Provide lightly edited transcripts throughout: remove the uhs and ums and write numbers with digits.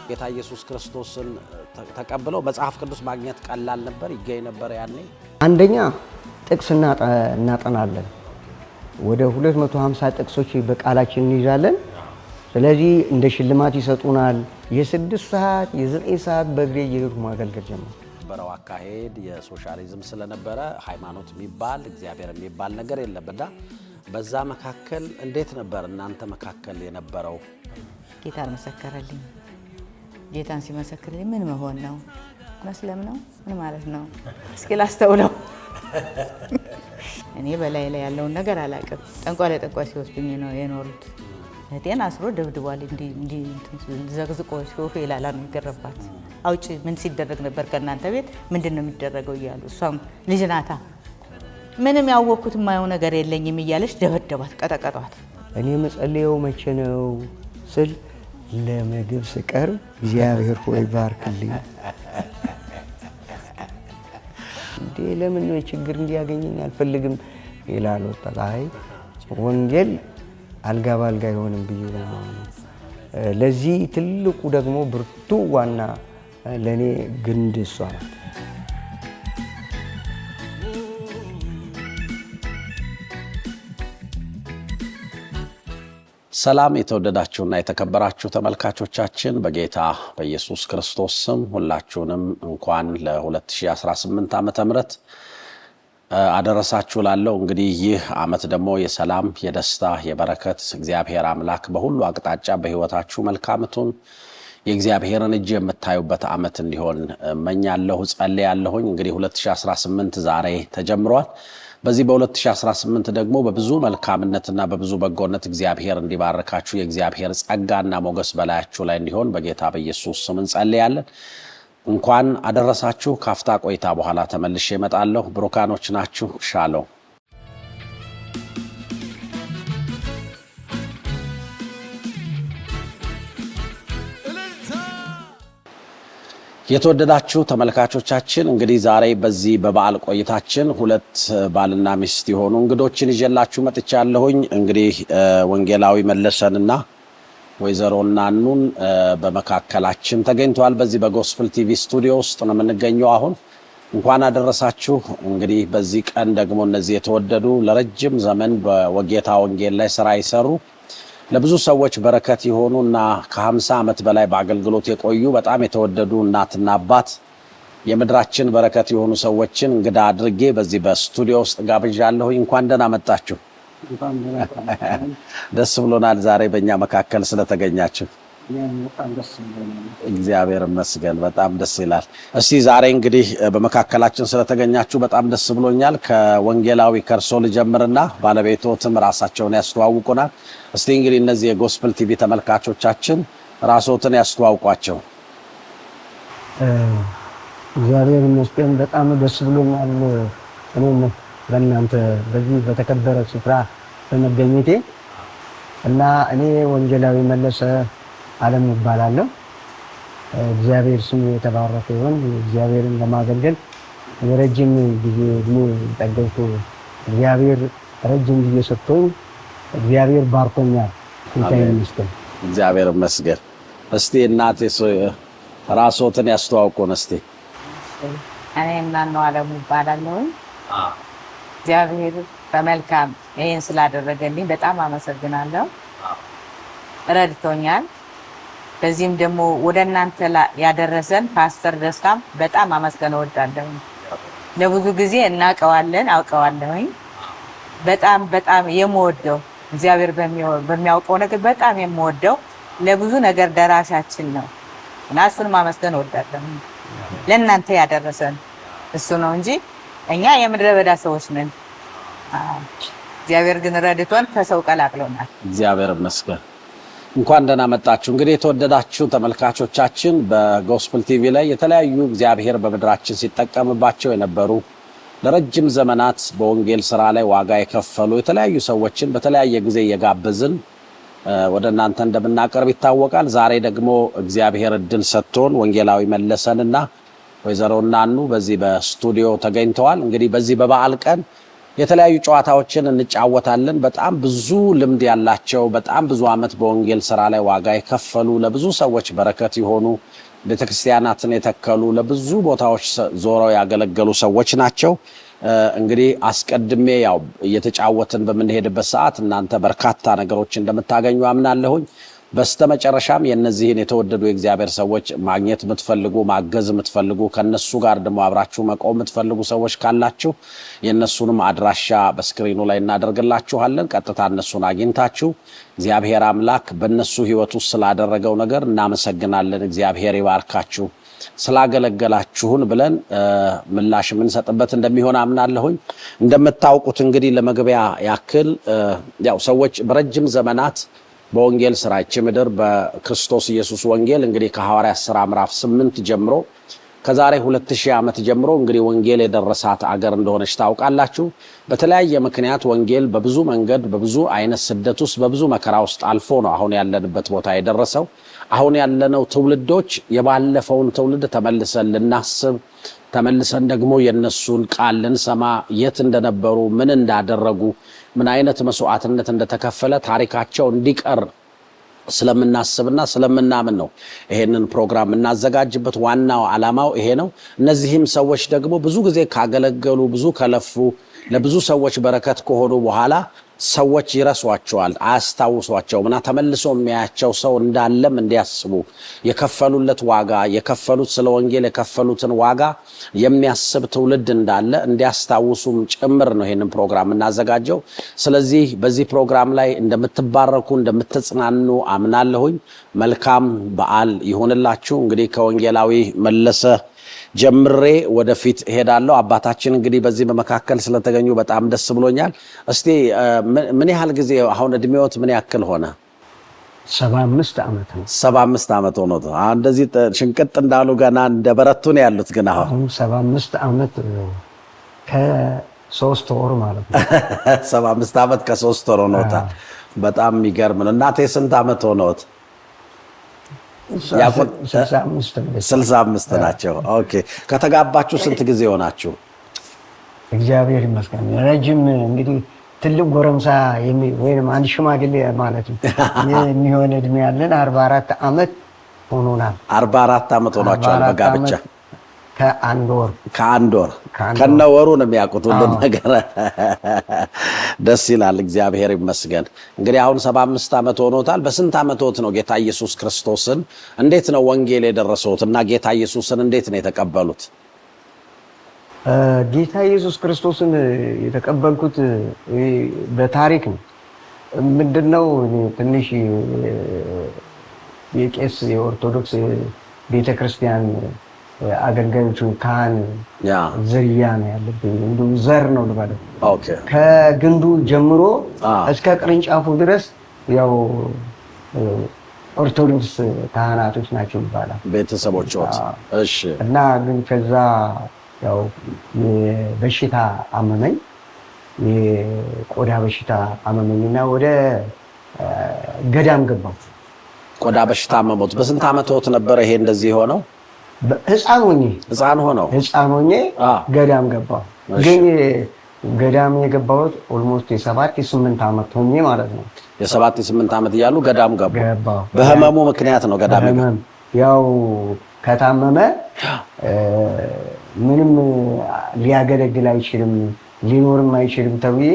ጌታ ኢየሱስ ክርስቶስን ተቀበለው መጽሐፍ ቅዱስ ማግኘት ቀላል ነበር ይገኝ ነበር ያኔ አንደኛ ጥቅስ እናጠናለን ወደ 250 ጥቅሶች በቃላችን እንይዛለን ስለዚህ እንደ ሽልማት ይሰጡናል የ6 ሰዓት የ9 ሰዓት በእግሬ እየሄድኩ ማገልገል ጀመርኩ በራው አካሄድ የሶሻሊዝም ስለነበረ ሃይማኖት የሚባል እግዚአብሔር የሚባል ነገር የለምና በዛ መካከል እንዴት ነበር እናንተ መካከል የነበረው ጌታን መሰከረልኝ ጌታን ሲመሰክርልኝ ምን መሆን ነው መስለም ነው ምን ማለት ነው እስኪ ላስተውለው እኔ በላይ ላይ ያለውን ነገር አላቀም ጠንቋይ ለጠንቋይ ሲወስዱኝ ነው የኖሩት እቴን አስሮ ደብድቧል እንዲ ዘግዝቆ ሲወፍ ይላል አንገረባት አውጪ ምን ሲደረግ ነበር ከናንተ ቤት ምንድነው የሚደረገው ይያሉ እሷም ልጅ ናታ ምንም ያወኩት ማየው ነገር የለኝም ይያለሽ ደበደባት ቀጠቀጧት እኔ መጸለየው መቼ ነው ስል ለምግብ ስቀር እግዚአብሔር ሆይ ባርክልኝ ለምን ነው ችግር እንዲያገኘኝ አልፈልግም ይላል ወጣላይ ወንጌል አልጋ ባልጋ ይሆንም ብዬ ነው ለዚህ ትልቁ ደግሞ ብርቱ ዋና ለኔ ግንድ እሷ ናት ሰላም የተወደዳችሁና የተከበራችሁ ተመልካቾቻችን በጌታ በኢየሱስ ክርስቶስ ስም ሁላችሁንም እንኳን ለ2018 ዓመተ ምህረት አደረሳችሁ ላለው እንግዲህ ይህ አመት ደግሞ የሰላም የደስታ የበረከት እግዚአብሔር አምላክ በሁሉ አቅጣጫ በህይወታችሁ መልካምቱን የእግዚአብሔርን እጅ የምታዩበት አመት እንዲሆን መኛለሁ ጸልያለሁኝ እንግዲህ 2018 ዛሬ ተጀምሯል በዚህ በ2018 ደግሞ በብዙ መልካምነትና በብዙ በጎነት እግዚአብሔር እንዲባርካችሁ የእግዚአብሔር ጸጋና ሞገስ በላያችሁ ላይ እንዲሆን በጌታ በኢየሱስ ስም እንጸልያለን እንኳን አደረሳችሁ ካፍታ ቆይታ በኋላ ተመልሼ እመጣለሁ ብሩካኖች ናችሁ ሻሎም የተወደዳችሁ ተመልካቾቻችን እንግዲህ ዛሬ በዚህ በበዓል ቆይታችን ሁለት ባልና ሚስት የሆኑ እንግዶችን ይዤላችሁ መጥቻለሁኝ እንግዲህ ወንጌላዊ መለሰንና ወይዘሮ ናኑን በመካከላችን ተገኝተዋል በዚህ በጎስፕል ቲቪ ስቱዲዮ ውስጥ ነው የምንገኘው አሁን እንኳን አደረሳችሁ እንግዲህ በዚህ ቀን ደግሞ እነዚህ የተወደዱ ለረጅም ዘመን በወጌታ ወንጌል ላይ ሥራ ይሰሩ ለብዙ ሰዎች በረከት ይሆኑና ከ50 ዓመት በላይ በአገልግሎት የቆዩ በጣም የተወደዱ እናትና አባት የምድራችን በረከት የሆኑ ሰዎችን እንግዳ አድርጌ በዚህ በስቱዲዮ ውስጥ ጋብዣለሁ እንኳን ደህና መጣችሁ ደስ ብሎናል ዛሬ በእኛ መካከል ስለተገኛችሁ እግዚአብሔር ይመስገን በጣም ደስ ይላል እስቲ ዛሬ እንግዲህ በመካከላችን ስለተገኛችሁ በጣም ደስ ብሎኛል ከወንጌላዊ ከርሶ ልጀምርና ባለቤቶትም ራሳቸውን ያስተዋውቁናል እስቲ እንግዲህ እነዚህ የጎስፕል ቲቪ ተመልካቾቻችን ራስዎትን ያስተዋውቋቸው እግዚአብሔር ይመስገን በጣም ደስ ብሎኛል እኔም ለእናንተ በዚህ በተከበረ ስፍራ በመገኘቴ እና እኔ ወንጌላዊ መለሰ ዓለም ይባላለሁ እግዚአብሔር ስሙ የተባረከ ይሁን እግዚአብሔርን ለማገልገል ረጅም ጊዜ ጠገይቶ እግዚአብሔር ረጅም ጊዜ ሰጥቶኝ እግዚአብሔር ባርኮኛል እግዚአብሔር ይመስገን እስቲ እናቴ ራስዎትን ያስተዋውቁን እስቲ እኔ እናኑ ዓለም ይባላለሁ እግዚአብሔር በመልካም ይሄን ስላደረገልኝ በጣም አመሰግናለሁ ረድቶኛል በዚህም ደግሞ ወደናንተ ያደረሰን ፓስተር ደስታም በጣም አመስገን እወዳለሁ ለብዙ ጊዜ እናቀዋለን አውቀዋለሁኝ በጣም የምወደው እግዚአብሔር በሚያውቀው ነገር በጣም የምወደው ለብዙ ነገር ደራሻችን ነው እና እሱን ማመስገን እወዳለሁ ለእናንተ ያደረሰን እሱ ነው እንጂ እኛ የምድረ በዳ ሰዎች ነን እግዚአብሔር ግን ረድቶን ከሰው ቀላቅሎናል እግዚአብሔር ይመስገን እንኳን ደህና መጣችሁ እንግዲህ የተወደዳችሁ ተመልካቾቻችን በጎስፕል ቲቪ ላይ የተለያዩ እግዚአብሔር በመድራችን ሲጠቀምባቸው የነበሩ ለረጅም ዘመናት በወንጌል ሥራ ላይ ዋጋ የከፈሉ የተለያዩ ሰዎችን በተለያየ ጊዜ የጋበዝን ወደናንተ እንደምናቀርብ ይታወቃል ዛሬ ደግሞ እግዚአብሔር እድል ሰጥቶን ወንጌላዊ መለሰንና ወይዘሮ ናኑ በዚህ በስቱዲዮ ተገኝተዋል እንግዲህ በዚህ በበዓል ቀን የተለያዩ ጨዋታዎችን እንጫወታለን። በጣም ብዙ ልምድ ያላቸው በጣም ብዙ ዓመት በወንጌል ስራ ላይ ዋጋ የከፈሉ ለብዙ ሰዎች በረከት የሆኑ ቤተክርስቲያናትን የተከሉ ለብዙ ቦታዎች ዞረው ያገለገሉ ሰዎች ናቸው። እንግዲህ አስቀድሜ ያው እየተጫወትን በምንሄድበት ሰዓት እናንተ በርካታ ነገሮች እንደምታገኙ አምናለሁኝ። በስተመጨረሻም የነዚህን የተወደዱ የእግዚአብሔር ሰዎች ማግኘት የምትፈልጉ ማገዝ የምትፈልጉ ከነሱ ጋር ደግሞ አብራችሁ መቆም የምትፈልጉ ሰዎች ካላችሁ የነሱንም አድራሻ በስክሪኑ ላይ እናደርግላችኋለን። ቀጥታ እነሱን አግኝታችሁ እግዚአብሔር አምላክ በእነሱ ሕይወት ውስጥ ስላደረገው ነገር እናመሰግናለን፣ እግዚአብሔር ይባርካችሁ፣ ስላገለገላችሁን ብለን ምላሽ የምንሰጥበት እንደሚሆን አምናለሁኝ። እንደምታውቁት እንግዲህ ለመግቢያ ያክል ያው ሰዎች በረጅም ዘመናት በወንጌል ስራ ይህች ምድር በክርስቶስ ኢየሱስ ወንጌል እንግዲህ ከሐዋርያት ሥራ ምዕራፍ 8 ጀምሮ ከዛሬ 2000 ዓመት ጀምሮ እንግዲህ ወንጌል የደረሳት አገር እንደሆነች ታውቃላችሁ። በተለያየ ምክንያት ወንጌል በብዙ መንገድ በብዙ አይነት ስደት ውስጥ በብዙ መከራ ውስጥ አልፎ ነው አሁን ያለንበት ቦታ የደረሰው። አሁን ያለነው ትውልዶች የባለፈውን ትውልድ ተመልሰን ልናስብ ተመልሰን ደግሞ የነሱን ቃል ልንሰማ የት እንደነበሩ ምን እንዳደረጉ ምን አይነት መስዋዕትነት እንደተከፈለ ታሪካቸው እንዲቀር ስለምናስብና ስለምናምን ነው ይሄንን ፕሮግራም እናዘጋጅበት። ዋናው ዓላማው ይሄ ነው። እነዚህም ሰዎች ደግሞ ብዙ ጊዜ ካገለገሉ ብዙ ከለፉ ለብዙ ሰዎች በረከት ከሆኑ በኋላ ሰዎች ይረሷቸዋል፣ አያስታውሷቸውም እና ተመልሶ የሚያያቸው ሰው እንዳለም እንዲያስቡ የከፈሉለት ዋጋ የከፈሉት ስለ ወንጌል የከፈሉትን ዋጋ የሚያስብ ትውልድ እንዳለ እንዲያስታውሱም ጭምር ነው ይሄንን ፕሮግራም እናዘጋጀው። ስለዚህ በዚህ ፕሮግራም ላይ እንደምትባረኩ እንደምትጽናኑ አምናለሁኝ። መልካም በዓል ይሁንላችሁ። እንግዲህ ከወንጌላዊ መለሰ ጀምሬ ወደፊት ሄዳለሁ። አባታችን እንግዲህ በዚህ በመካከል ስለተገኙ በጣም ደስ ብሎኛል። እስቲ ምን ያህል ጊዜ አሁን እድሜዎት ምን ያክል ሆነ? 75 ዓመት ነው። 75 ዓመት ሆኖት እንደዚህ ሽንቅጥ እንዳሉ ገና እንደበረቱ ነው ያሉት። ግን አሁን 75 ዓመት ከ3 ወር ማለት ነው። 75 ዓመት ከ3 ወር ሆኖታል። በጣም የሚገርም ነው። እናቴ ስንት ዓመት ሆኖት? 65 ናቸው። ኦኬ። ከተጋባችሁ ስንት ጊዜ ሆናችሁ? እግዚአብሔር ይመስገን ረጅም እንግዲህ ትልቅ ጎረምሳ ወይም አንድ ሽማግሌ ማለት ነው የሚሆን እድሜ ያለን 44 ዓመት ሆኖናል። 44 ዓመት ሆኗቸዋል በጋብቻ ከአንድ ወር ከነወሩ ነው የሚያውቁት ሁሉን ነገር። ደስ ይላል። እግዚአብሔር ይመስገን። እንግዲህ አሁን 75 ዓመት ሆኖታል። በስንት ዓመቶት ነው ጌታ ኢየሱስ ክርስቶስን እንዴት ነው ወንጌል የደረሰውት እና ጌታ ኢየሱስን እንዴት ነው የተቀበሉት? ጌታ ኢየሱስ ክርስቶስን የተቀበልኩት በታሪክ ነው። ምንድነው ትንሽ የቄስ የኦርቶዶክስ ቤተክርስቲያን አገልጋዮቹ ካህን ዝርያ ነው ያለብኝ። እንዲሁ ዘር ነው ልበለው። ከግንዱ ጀምሮ እስከ ቅርንጫፉ ድረስ ያው ኦርቶዶክስ ካህናቶች ናቸው ይባላል ቤተሰቦች። እሺ። እና ግን ከዛ ያው በሽታ አመመኝ፣ የቆዳ በሽታ አመመኝና ወደ ገዳም ገባሁ። ቆዳ በሽታ አመመት። በስንት ዓመት ነበረ ይሄ እንደዚህ ሆነው? ህፃን ሆኜ ገዳም ገባሁ። ግን ገዳም የገባሁት ኦልሞስት የ7-8 ዓመት ሆኜ ማለት ነው። የ7-8 ዓመት እያሉ ገዳም ገባሁ። በህመሙ ምክንያት ነው ገዳም ገባሁ። ያው ከታመመ ምንም ሊያገለግል አይችልም ሊኖርም አይችልም ተብዬ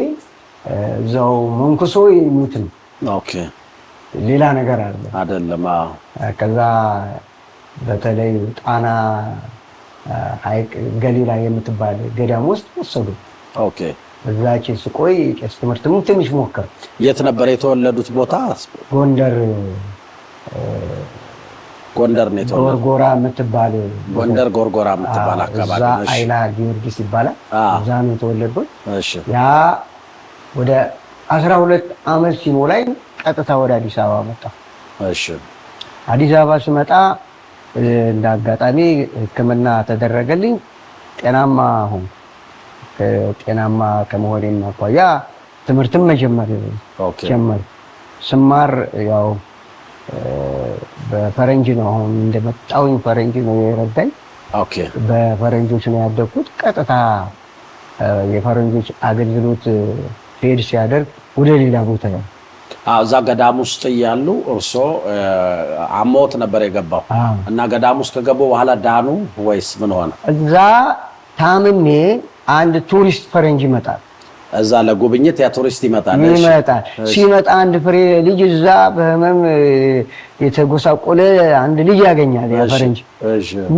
እዛው መንኩሶ ይሙት ነው። ኦኬ። ሌላ ነገር አይደለም። ከዛ በተለይ ጣና ሐይቅ ገሊላ የምትባል ገዳም ውስጥ ወሰዱ። ኦኬ። እዛች ስቆይ ቄስ ትምህርትም ትንሽ ሞከር። የት ነበር የተወለዱት ቦታ? ጎንደር ነው የተወለዱት። ጎንደር ጎርጎራ የምትባል አካባቢ እዛ አይላ ጊዮርጊስ ይባላል። እዛ ነው የተወለድኩት። እሺ። ያ ወደ 12 ዓመት ሲሞላኝ ቀጥታ ወደ አዲስ አበባ መጣሁ። እሺ። አዲስ አበባ ስመጣ እንደ አጋጣሚ ሕክምና ተደረገልኝ። ጤናማ ሆንኩ። ጤናማ ከመሆኔም አኳያ ትምህርትም መጀመር ስማር ያው በፈረንጅ ነው። አሁን እንደመጣሁኝ ፈረንጅ ነው የረዳኝ። በፈረንጆች ነው ያደግኩት። ቀጥታ የፈረንጆች አገልግሎት ሄድ ሲያደርግ ወደ ሌላ ቦታ ነው። እዛ ገዳም ውስጥ እያሉ እርሶ አሞት ነበር የገባው እና ገዳም ውስጥ ከገቡ በኋላ ዳኑ ወይስ ምን ሆነ? እዛ ታምሜ አንድ ቱሪስት ፈረንጅ ይመጣል። እዛ ለጉብኝት ያ ቱሪስት ይመጣል። ሲመጣ አንድ ፍሬ ልጅ እዛ በህመም የተጎሳቆለ አንድ ልጅ ያገኛል። ያ ፈረንጅ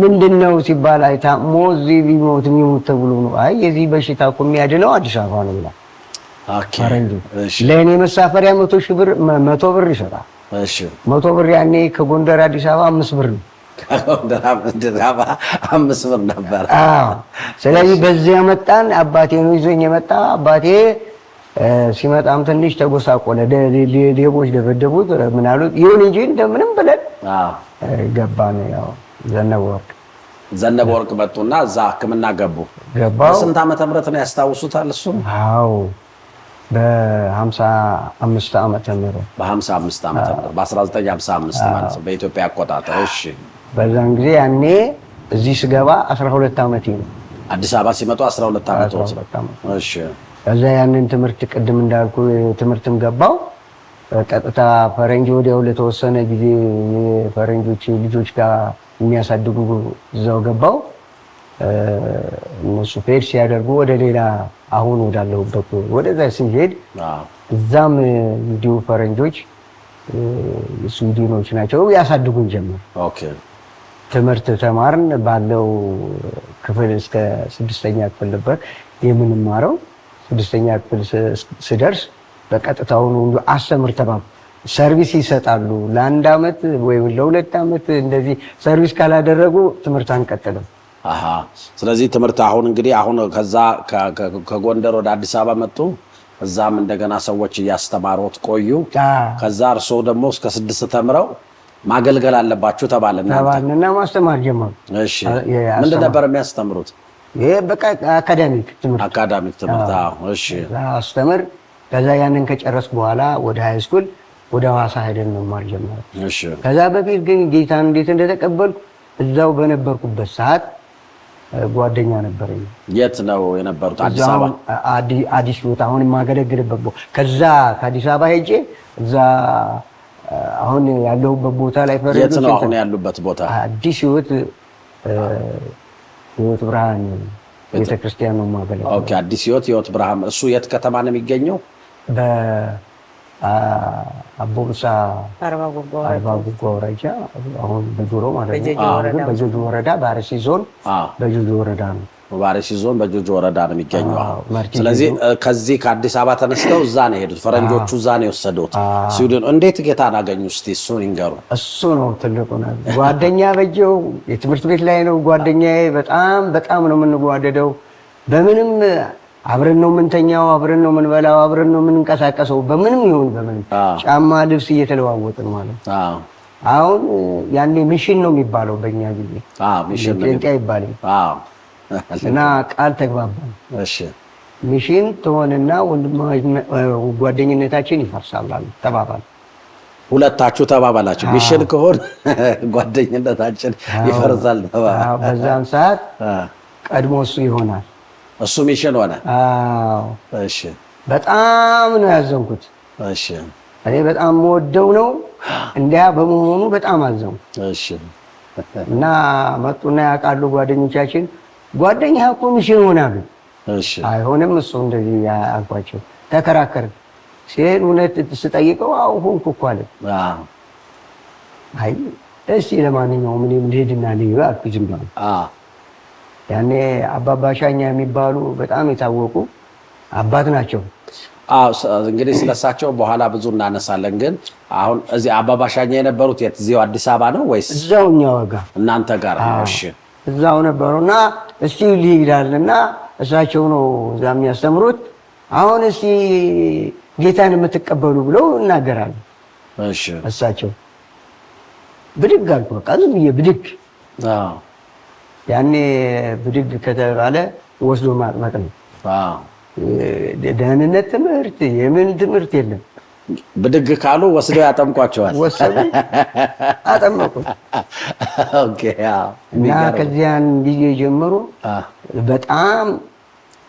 ምንድነው ሲባል አይ ታሞ እዚህ ቢሞት የሚሞት ተብሎ ነው። አይ የዚህ በሽታ እኮ የሚያድነው አዲስ አበባ ነው ብላ ፈረንጁ ለእኔ መሳፈሪያ 100 ብር ይሰጣል። 100 ብር ያኔ ከጎንደር አዲስ አበባ 5 ብር ነው። አምስት ብር ነበር። ስለዚህ በዚያ መጣን። አባቴ ነው ይዞኝ የመጣ። አባቴ ሲመጣም ትንሽ ተጎሳቆለ። ሌቦች ደበደቡት ምን አሉት። ይሁን እንጂ እንደምንም ብለን ገባን። ያው ዘነበ ወርቅ መጡና እዛ ሕክምና ገቡ። በስንት ዓመተ ምህረት ነው ያስታውሱታል? እሱ በ55 ዓመተ ምህረት በ1955 ማለት ነው በኢትዮጵያ አቆጣጠር። እሺ በዛን ጊዜ ያኔ እዚህ ስገባ 12 ዓመቴ ነው። አዲስ አበባ ሲመጡ 12 ዓመት ነው። እሺ ከዛ ያንን ትምህርት ቅድም እንዳልኩ ትምህርትም ገባው። ቀጥታ ፈረንጅ ወዲያው ለተወሰነ ጊዜ የፈረንጆች ልጆች ጋር የሚያሳድጉ እዛው ገባው። እነሱ ፌድ ሲያደርጉ ወደ ሌላ አሁን ወዳለሁበት ወደዛ ስንሄድ እዛም እንዲሁ ፈረንጆች ስዊድኖች ናቸው ያሳድጉን ጀመር። ኦኬ ትምህርት ተማርን። ባለው ክፍል እስከ 6ኛ ክፍል ነበር የምንማረው። 6ኛ ክፍል ስደርስ በቀጥታውን ሁሉ አስተምር ተባሉ። ሰርቪስ ይሰጣሉ ለ1 ዓመት ወይ ለ2 ዓመት እንደዚህ ሰርቪስ ካላደረጉ ትምህርት አንቀጥልም። ስለዚህ ትምህርት አሁን እንግዲህ አሁን ከዛ ከጎንደር ወደ አዲስ አበባ መጡ። እዛም እንደገና ሰዎች እያስተማሩት ቆዩ። ከዛ እርሶ ደግሞ እስከ 6 ተምረው ማገልገል አለባችሁ ተባለና ማስተማር ጀመሩ። እሺ ምንድን ነበር የሚያስተምሩት? ይሄ በቃ አካዳሚክ ትምህርት። እሺ አስተምር። ከዛ ያንን ከጨረስኩ በኋላ ወደ ሃይ ስኩል ወደ ሐዋሳ ሄደን መማር ጀመረ። እሺ ከዛ በፊት ግን ጌታን እንዴት እንደተቀበልኩ እዛው በነበርኩበት ሰዓት ጓደኛ ነበረኝ። የት ነው የነበሩት? አዲስ አበባ አዲስ ቦታ አሁን የማገለግልበት ቦታ። ከዛ ከአዲስ አበባ ሄጄ እዛ አሁን ያለሁበት ቦታ ላይ ፈረንጆች። የት ነው አሁን ያሉበት ቦታ? አዲስ ህይወት ብርሃን ቤተክርስቲያን ነው የማገለግለው። ኦኬ አዲስ ህይወት ብርሃን። እሱ የት ከተማ ነው የሚገኘው? አቦምሳ አርባ ጉባ ወረዳ አሁን በጆሮ ማለት ነው። በጆጆ ወረዳ በአርሲ ዞን በጆጆ ወረዳ ነው። በአርሲ ዞን በጆጆ ወረዳ ነው የሚገኘው። ስለዚህ ከዚህ ከአዲስ አበባ ተነስተው እዛ ነው የሄዱት። ፈረንጆቹ እዛ ነው የወሰዱት ስዊድን። እንዴት ጌታን አገኙ? እስቲ እሱን ይንገሩ። እሱ ነው ትልቁ ነገር። ጓደኛ በጀው የትምህርት ቤት ላይ ነው ጓደኛዬ። በጣም ነው የምንጓደደው። በምንም አብረን ነው የምንተኛው፣ አብረን ነው የምንበላው፣ አብረን ነው የምንንቀሳቀሰው። በምንም ይሁን በምንም ጫማ፣ ልብስ እየተለዋወጥን ማለት ነው። አሁን ያኔ ሚሽን ነው የሚባለው በእኛ ጊዜ ሚሽን ይባላል። እና ቃል ተግባባን። ሚሽን ትሆንና ጓደኝነታችን ይፈርሳል ተባባል። ሁለታችሁ ተባባላችሁ? ሚሽን ከሆነ ጓደኝነታችን ይፈርሳል ተባባል። በዛን ሰዓት ቀድሞ እሱ ይሆናል። እሱ ሚሽን ሆነ። እሺ በጣም ነው ያዘንኩት። እሺ እኔ በጣም ወደው ነው እንዲያ በመሆኑ በጣም አዘንኩ። እሺ እና መጡና ያውቃሉ ጓደኞቻችን፣ ጓደኛ እኮ ሚሽን ሆናል። እሺ አይሆንም እሱ እንደዚህ አልኳቸው። ተከራከርን። ሲሄድ እውነት ስጠይቀው አዎ ሆንኩ እኮ አለ። አይ እስቲ ለማንኛውም እኔም ልሄድና ልዩ አልኩት። ዝም ብሎ ያኔ አባባ ሻኛ የሚባሉ በጣም የታወቁ አባት ናቸው። እንግዲህ ስለሳቸው በኋላ ብዙ እናነሳለን። ግን አሁን እዚህ አባባ ሻኛ የነበሩት የት? እዚሁ አዲስ አበባ ነው ወይስ እዛው እኛው ጋር እናንተ ጋር? እሺ እዛው ነበሩና እስቲ ልሂዳልና እሳቸው ነው እዛ የሚያስተምሩት። አሁን እስቲ ጌታን የምትቀበሉ ብለው እናገራሉ። እሺ እሳቸው ብድግ አልኩ። በቃ ዝም ብዬ ብድግ። ያኔ ብድግ ከተባለ ወስዶ ማጥመቅ ነው። ደህንነት ትምህርት የምን ትምህርት የለም። ብድግ ካሉ ወስደው ያጠምቋቸዋል። ወሰዱ፣ አጠመቁ። ኦኬ። እና ከዚያን ጊዜ ጀምሮ በጣም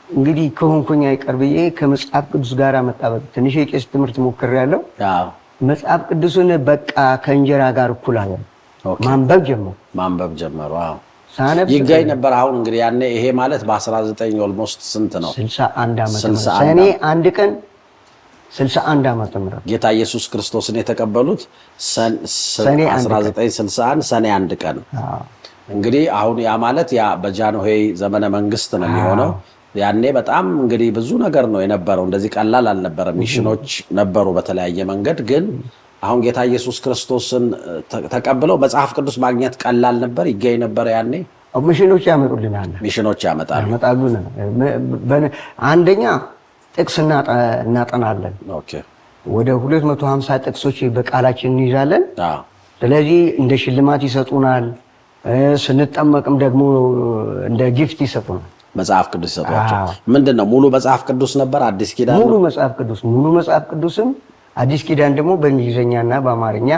እንግዲህ ከሆንኩኝ አይቀር ብዬ ከመጽሐፍ ቅዱስ ጋር መጣበቅ ትንሽ የቄስ ትምህርት ሞክሬያለሁ። መጽሐፍ ቅዱስን በቃ ከእንጀራ ጋር እኩል አለ ማንበብ ጀመሩ። ይገኝ ነበር። አሁን እንግዲህ ያኔ ይሄ ማለት በ19 ኦልሞስት ስንት ነው? 61 ዓመት ሰኔ 1 ቀን 61 ዓመት ምህረት ጌታ ኢየሱስ ክርስቶስን የተቀበሉት 1961 ሰኔ 1 ቀን። እንግዲህ አሁን ያ ማለት ያ በጃንሆይ ዘመነ መንግስት ነው የሚሆነው። ያኔ በጣም እንግዲህ ብዙ ነገር ነው የነበረው። እንደዚህ ቀላል አልነበረም። ሚሽኖች ነበሩ በተለያየ መንገድ። ግን አሁን ጌታ ኢየሱስ ክርስቶስን ተቀብለው መጽሐፍ ቅዱስ ማግኘት ቀላል ነበር? ይገኝ ነበር ያኔ? ሚሽኖች ያመጡልናል። ሚሽኖች ያመጣሉ። አንደኛ ጥቅስ እናጠናለን። ወደ 250 ጥቅሶች በቃላችን እንይዛለን። ስለዚህ እንደ ሽልማት ይሰጡናል። ስንጠመቅም ደግሞ እንደ ጊፍት ይሰጡናል። መጽሐፍ ቅዱስ ይሰጧቸው። ምንድነው? ሙሉ መጽሐፍ ቅዱስ ነበር? አዲስ ኪዳን? ሙሉ መጽሐፍ ቅዱስም አዲስ ኪዳን ደግሞ በእንግሊዝኛና በአማርኛ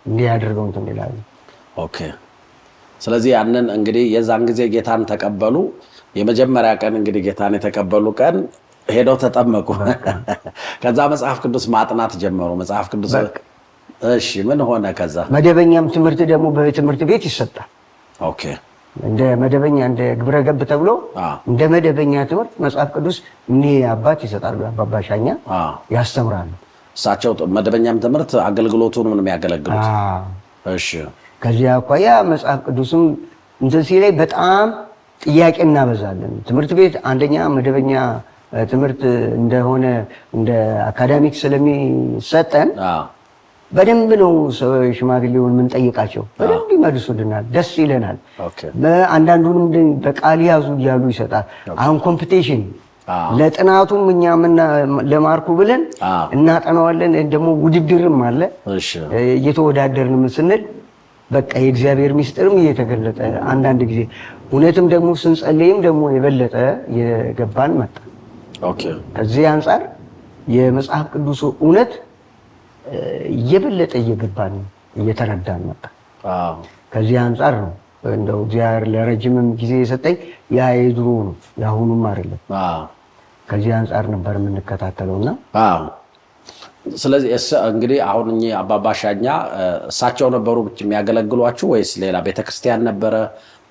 እንዲህ ያደርገው እንትን ይላሉ። ኦኬ። ስለዚህ ያንን እንግዲህ የዛን ጊዜ ጌታን ተቀበሉ። የመጀመሪያ ቀን እንግዲህ ጌታን የተቀበሉ ቀን ሄደው ተጠመቁ። ከዛ መጽሐፍ ቅዱስ ማጥናት ጀመሩ። መጽሐፍ ቅዱስ እሺ፣ ምን ሆነ ከዛ? መደበኛም ትምህርት ደግሞ በትምህርት ቤት ይሰጣል። ኦኬ። እንደ መደበኛ እንደ ግብረ ገብ ተብሎ እንደ መደበኛ ትምህርት መጽሐፍ ቅዱስ እኒህ አባት ይሰጣሉ። አባባሻኛ ያስተምራሉ። እሳቸው መደበኛም ትምህርት አገልግሎቱን ምንም ያገለግሉት። እሺ። ከዚያ አኳያ መጽሐፍ ቅዱስም እንትን ሲላይ በጣም ጥያቄ እናበዛለን። ትምህርት ቤት አንደኛ መደበኛ ትምህርት እንደሆነ እንደ አካዳሚክ ስለሚሰጠን በደንብ ነው ሽማግሌውን የምንጠይቃቸው። በደንብ ይመልሱልናል፣ ደስ ይለናል። አንዳንዱንም በቃል ያዙ እያሉ ይሰጣል። አሁን ኮምፒቴሽን ለጥናቱም እኛ ለማርኩ ብለን እናጠናዋለን። ደግሞ ውድድርም አለ። እየተወዳደርን ስንል በቃ የእግዚአብሔር ምስጢርም እየተገለጠ አንዳንድ ጊዜ እውነትም ደግሞ ስንጸልይም ደግሞ የበለጠ የገባን መጣ። ከዚህ አንጻር የመጽሐፍ ቅዱስ እውነት እየበለጠ እየገባን እየተረዳን መጣ። ከዚህ አንጻር ነው እንደው እግዚአብሔር ለረጅምም ጊዜ የሰጠኝ ያ የድሮ ነው፣ የአሁኑም አይደለም። ከዚህ አንጻር ነበር የምንከታተለውና ስለዚህ እንግዲህ አሁን እኚህ አባባሻኛ እሳቸው ነበሩ የሚያገለግሏችሁ ወይስ ሌላ ቤተክርስቲያን ነበረ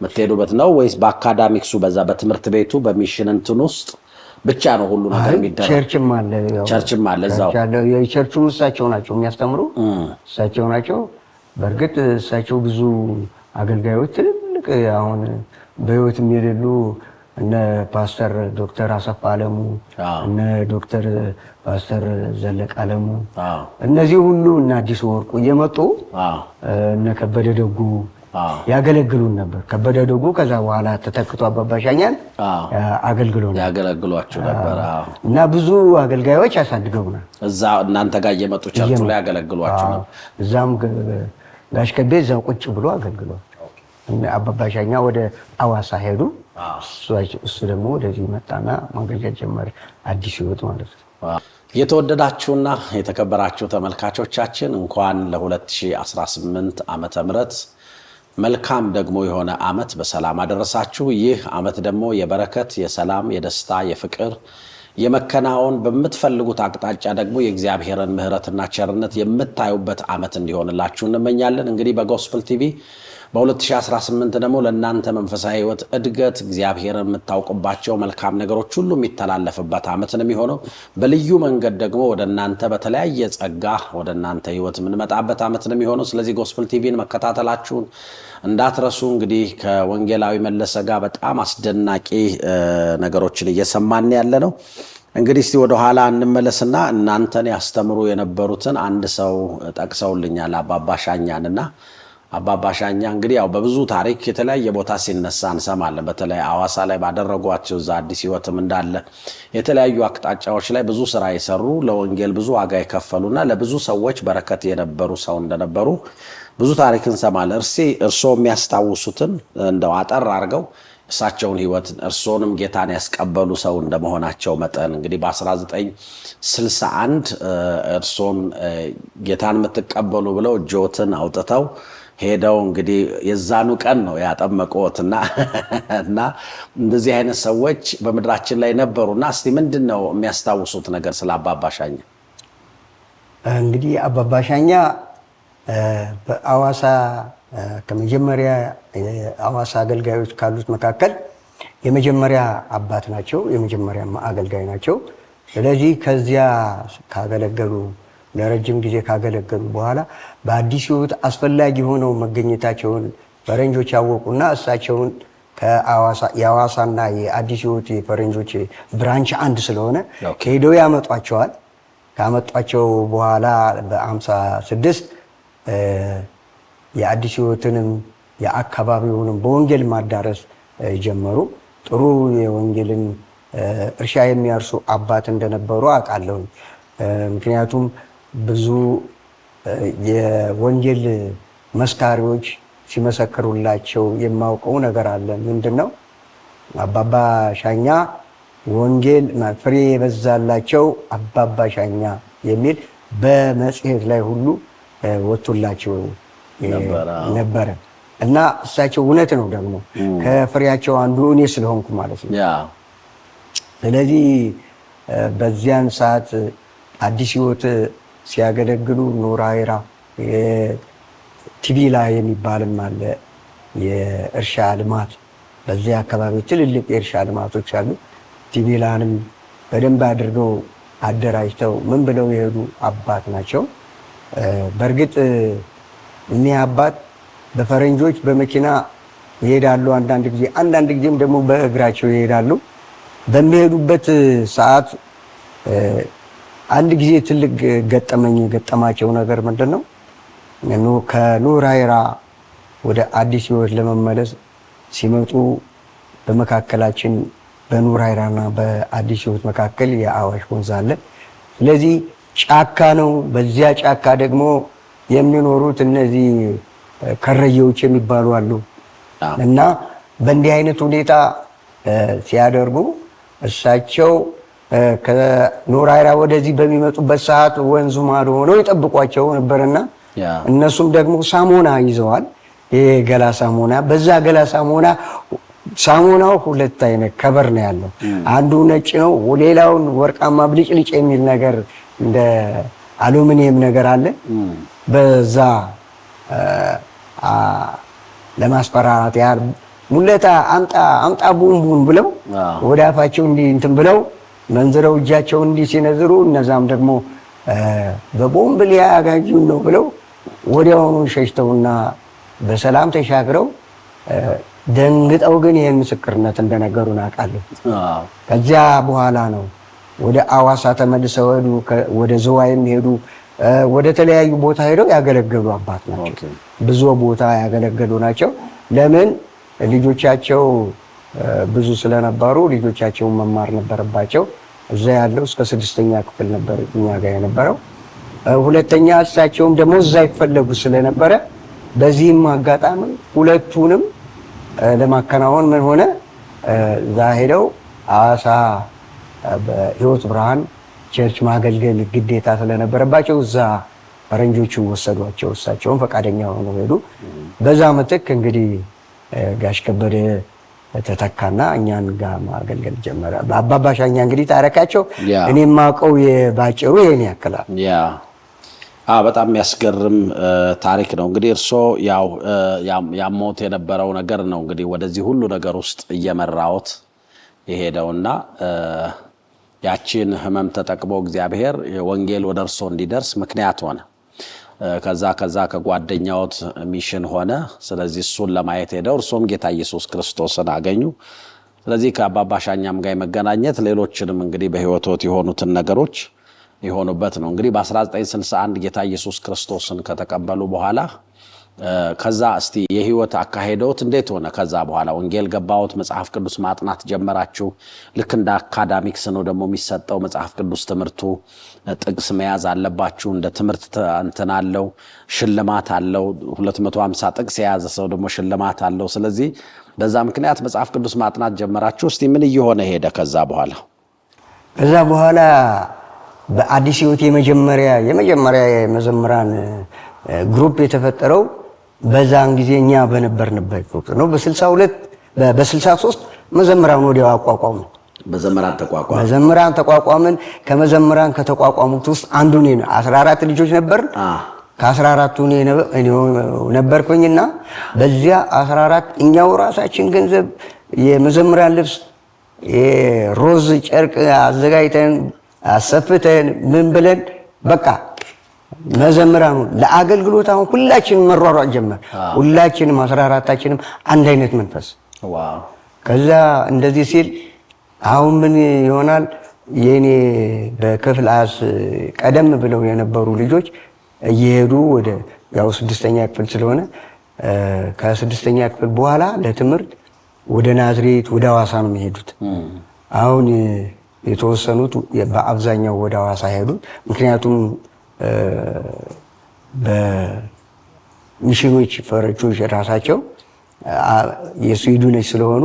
የምትሄዱበት ነው ወይስ በአካዳሚክሱ በዛ በትምህርት ቤቱ በሚሽን እንትን ውስጥ ብቻ ነው ሁሉ ነገር የሚደረግ? ቸርችም አለ እዛው። የቸርቹም እሳቸው ናቸው የሚያስተምሩ፣ እሳቸው ናቸው። በእርግጥ እሳቸው ብዙ አገልጋዮች ትልልቅ አሁን በህይወትም የሌሉ እነ ፓስተር ዶክተር አሰፋ አለሙ፣ እነ ዶክተር ፓስተር ዘለቀ አለሙ፣ እነዚህ ሁሉ እና አዲሱ ወርቁ እየመጡ እነ ከበደ ደጉ ያገለግሉን ነበር። ከበደ ደጉ ከዛ በኋላ ተተክቶ አባባሻኛን ያገለግሏችሁ ነበር እና ብዙ አገልጋዮች ያሳድገውናል። እዛ እናንተ ጋር እየመጡ ቸርቹ ላይ ያገለግሏችሁ ነበር። እዛም ጋሽ ከቤ እዛው ቁጭ ብሎ አገልግሏል። አባባሻኛ ወደ አዋሳ ሄዱ። እሱ ደግሞ ወደዚህ መጣና ማገልገል ጀመረ። አዲስ ህይወት ማለት ነው። የተወደዳችሁና የተከበራችሁ ተመልካቾቻችን እንኳን ለ2018 ዓመተ ምህረት መልካም ደግሞ የሆነ ዓመት በሰላም አደረሳችሁ። ይህ ዓመት ደግሞ የበረከት፣ የሰላም፣ የደስታ፣ የፍቅር፣ የመከናወን በምትፈልጉት አቅጣጫ ደግሞ የእግዚአብሔርን ምሕረትና ቸርነት የምታዩበት ዓመት እንዲሆንላችሁ እንመኛለን። እንግዲህ በጎስፕል ቲቪ በ2018 ደግሞ ለእናንተ መንፈሳዊ ህይወት እድገት እግዚአብሔርን የምታውቁባቸው መልካም ነገሮች ሁሉ የሚተላለፍበት ዓመት ነው የሚሆነው። በልዩ መንገድ ደግሞ ወደ እናንተ በተለያየ ጸጋ ወደ እናንተ ህይወት የምንመጣበት ዓመት ነው የሚሆነው። ስለዚህ ጎስፕል ቲቪን መከታተላችሁን እንዳትረሱ። እንግዲህ ከወንጌላዊ መለሰ ጋር በጣም አስደናቂ ነገሮችን እየሰማን ያለ ነው። እንግዲህ እስቲ ወደ ኋላ እንመለስና እናንተን ያስተምሩ የነበሩትን አንድ ሰው ጠቅሰውልኛል፣ አባባሻኛንና አባባሻኛ እንግዲህ ያው በብዙ ታሪክ የተለያየ ቦታ ሲነሳ እንሰማለን። በተለይ አዋሳ ላይ ባደረጓቸው እዛ አዲስ ህይወትም እንዳለ የተለያዩ አቅጣጫዎች ላይ ብዙ ስራ የሰሩ ለወንጌል ብዙ ዋጋ የከፈሉና ለብዙ ሰዎች በረከት የነበሩ ሰው እንደነበሩ ብዙ ታሪክ እንሰማለን። እርስዎ የሚያስታውሱትን እንደው አጠር አድርገው እሳቸውን ህይወት እርስዎንም ጌታን ያስቀበሉ ሰው እንደመሆናቸው መጠን እንግዲህ በ1961 እርስዎን ጌታን የምትቀበሉ ብለው እጆትን አውጥተው ሄደው እንግዲህ የዛኑ ቀን ነው ያጠመቁትና እና እንደዚህ አይነት ሰዎች በምድራችን ላይ ነበሩና እስቲ ምንድነው የሚያስታውሱት ነገር ስለ አባባ ሻኛ? እንግዲህ አባባ ሻኛ በአዋሳ ከመጀመሪያ የአዋሳ አገልጋዮች ካሉት መካከል የመጀመሪያ አባት ናቸው፣ የመጀመሪያ አገልጋይ ናቸው። ስለዚህ ከዚያ ካገለገሉ ለረጅም ጊዜ ካገለገሉ በኋላ በአዲስ ሕይወት አስፈላጊ ሆነው መገኘታቸውን ፈረንጆች ያወቁና እሳቸውን የአዋሳና የአዲስ ሕይወት የፈረንጆች ብራንች አንድ ስለሆነ ሄደው ያመጧቸዋል። ካመጧቸው በኋላ በ56 የአዲስ ሕይወትንም የአካባቢውንም በወንጌል ማዳረስ ጀመሩ። ጥሩ የወንጌልን እርሻ የሚያርሱ አባት እንደነበሩ አውቃለሁ። ምክንያቱም ብዙ የወንጌል መስካሪዎች ሲመሰክሩላቸው የማውቀው ነገር አለ። ምንድነው? አባባ ሻኛ ወንጌል ፍሬ የበዛላቸው አባባ ሻኛ የሚል በመጽሔት ላይ ሁሉ ወጥቶላቸው ነበረ እና እሳቸው እውነት ነው ደግሞ ከፍሬያቸው አንዱ እኔ ስለሆንኩ ማለት ነው። ስለዚህ በዚያን ሰዓት አዲስ ሕይወት ሲያገለግሉ ኑራይራ ቲቢላ የሚባልም አለ የእርሻ ልማት፣ በዚያ አካባቢ ትልልቅ የእርሻ ልማቶች አሉ። ቲቢላንም በደንብ አድርገው አደራጅተው ምን ብለው የሄዱ አባት ናቸው። በእርግጥ እኒህ አባት በፈረንጆች በመኪና ይሄዳሉ አንዳንድ ጊዜም ደግሞ በእግራቸው ይሄዳሉ። በሚሄዱበት ሰዓት አንድ ጊዜ ትልቅ ገጠመኝ የገጠማቸው ነገር ምንድን ነው? ከኑራይራ ወደ አዲስ ሕይወት ለመመለስ ሲመጡ በመካከላችን በኑራይራና በአዲስ ሕይወት መካከል የአዋሽ ወንዝ አለ። ስለዚህ ጫካ ነው። በዚያ ጫካ ደግሞ የሚኖሩት እነዚህ ከረየዎች የሚባሉ አሉ እና በእንዲህ አይነት ሁኔታ ሲያደርጉ እሳቸው ከኑራይራ ወደዚህ በሚመጡበት ሰዓት ወንዙ ማዶ ሆነው ይጠብቋቸው ነበርና እነሱም ደግሞ ሳሙና ይዘዋል። የገላ ሳሙና። በዛ ገላ ሳሙናው ሁለት አይነት ከበር ነው ያለው። አንዱ ነጭ ነው፣ ሌላውን ወርቃማ ብልጭልጭ የሚል ነገር እንደ አሉሚኒየም ነገር አለ። በዛ ለማስፈራራት ያህል ሙለታ አምጣ ቡንቡን ብለው ወደ አፋቸው እንዲህ እንትን ብለው መንዝረው እጃቸው እንዲህ ሲነዝሩ እነዛም ደግሞ በቦምብ ሊያጋጁን ነው ብለው ወዲያውኑ ሸሽተውና በሰላም ተሻግረው ደንግጠው ግን ይህን ምስክርነት እንደነገሩን አውቃለሁ። ከዚያ በኋላ ነው ወደ አዋሳ ተመልሰው ሄዱ። ወደ ዝዋይም ሄዱ። ወደ ተለያዩ ቦታ ሄደው ያገለገሉ አባት ናቸው። ብዙ ቦታ ያገለገሉ ናቸው። ለምን? ልጆቻቸው ብዙ ስለነበሩ ልጆቻቸውን መማር ነበረባቸው። እዛ ያለው እስከ 6ኛ ክፍል ነበር እኛ ጋር የነበረው። ሁለተኛ እሳቸውም ደግሞ እዛ ይፈለጉ ስለነበረ በዚህም አጋጣሚ ሁለቱንም ለማከናወን ምን ሆነ፣ እዛ ሄደው አዋሳ በሕይወት ብርሃን ቸርች ማገልገል ግዴታ ስለነበረባቸው እዛ ፈረንጆቹ ወሰዷቸው። እሳቸውን ፈቃደኛ ሆነው ሄዱ። በዛ ምትክ እንግዲህ ጋሽ ከበደ ተተካና እኛን ጋር ማገልገል ጀመረ። በአባባ ሻኛ እንግዲህ ታረካቸው እኔ የማውቀው ባጭሩ ይሄን ያክላል። በጣም የሚያስገርም ታሪክ ነው። እንግዲህ እርስዎ ያው ያሞት የነበረው ነገር ነው እንግዲህ ወደዚህ ሁሉ ነገር ውስጥ እየመራዎት የሄደውና ያቺን ህመም ተጠቅሞ እግዚአብሔር ወንጌል ወደ እርስዎ እንዲደርስ ምክንያት ሆነ። ከዛ ከጓደኛዎት ሚሽን ሆነ። ስለዚህ እሱን ለማየት ሄደው እርሶም ጌታ ኢየሱስ ክርስቶስን አገኙ። ስለዚህ ከአባባ ሻኛም ጋር መገናኘት ሌሎችንም እንግዲህ በህይወቶት የሆኑትን ነገሮች የሆኑበት ነው። እንግዲህ በ1961 ጌታ ኢየሱስ ክርስቶስን ከተቀበሉ በኋላ ከዛ እስቲ የህይወት አካሄደውት እንዴት ሆነ? ከዛ በኋላ ወንጌል ገባዎት፣ መጽሐፍ ቅዱስ ማጥናት ጀመራችሁ። ልክ እንደ አካዳሚክስ ነው ደግሞ የሚሰጠው መጽሐፍ ቅዱስ ትምህርቱ። ጥቅስ መያዝ አለባችሁ። እንደ ትምህርት እንትን አለው፣ ሽልማት አለው። 250 ጥቅስ የያዘ ሰው ደግሞ ሽልማት አለው። ስለዚህ በዛ ምክንያት መጽሐፍ ቅዱስ ማጥናት ጀመራችሁ። እስቲ ምን እየሆነ ሄደ ከዛ በኋላ? ከዛ በኋላ በአዲስ ሕይወት የመጀመሪያ የመዘምራን ግሩፕ የተፈጠረው በዛን ጊዜ እኛ በነበርንበት ወቅት ነው። በ63 መዘምራን ወዲያው አቋቋሙ። መዘምራን ተቋቋምን። ከመዘምራን ከተቋቋሙት ውስጥ አንዱ እኔ ነው። 14 ልጆች ነበር። ከ14ቱ እኔ ነበርኩኝና በዚያ 14 እኛው ራሳችን ገንዘብ የመዘምራን ልብስ የሮዝ ጨርቅ አዘጋጅተን አሰፍተን ምን ብለን በቃ መዘምራኑ ለአገልግሎት አሁን ሁላችንም መሯሯጥ ጀመር። ሁላችንም 14ታችንም አንድ አይነት መንፈስ። ከዛ እንደዚህ ሲል አሁን ምን ይሆናል? የኔ በክፍል ቀደም ብለው የነበሩ ልጆች እየሄዱ ወደ ያው 6ኛ ክፍል ስለሆነ ከ6ኛ ክፍል በኋላ ለትምህርት ወደ ናዝሬት ወደ ሐዋሳ ነው የሚሄዱት። አሁን የተወሰኑት በአብዛኛው ወደ ሐዋሳ ሄዱ። ምክንያቱም በሚሽኖች ፈረጆች ራሳቸው የስዊድኖች ስለሆኑ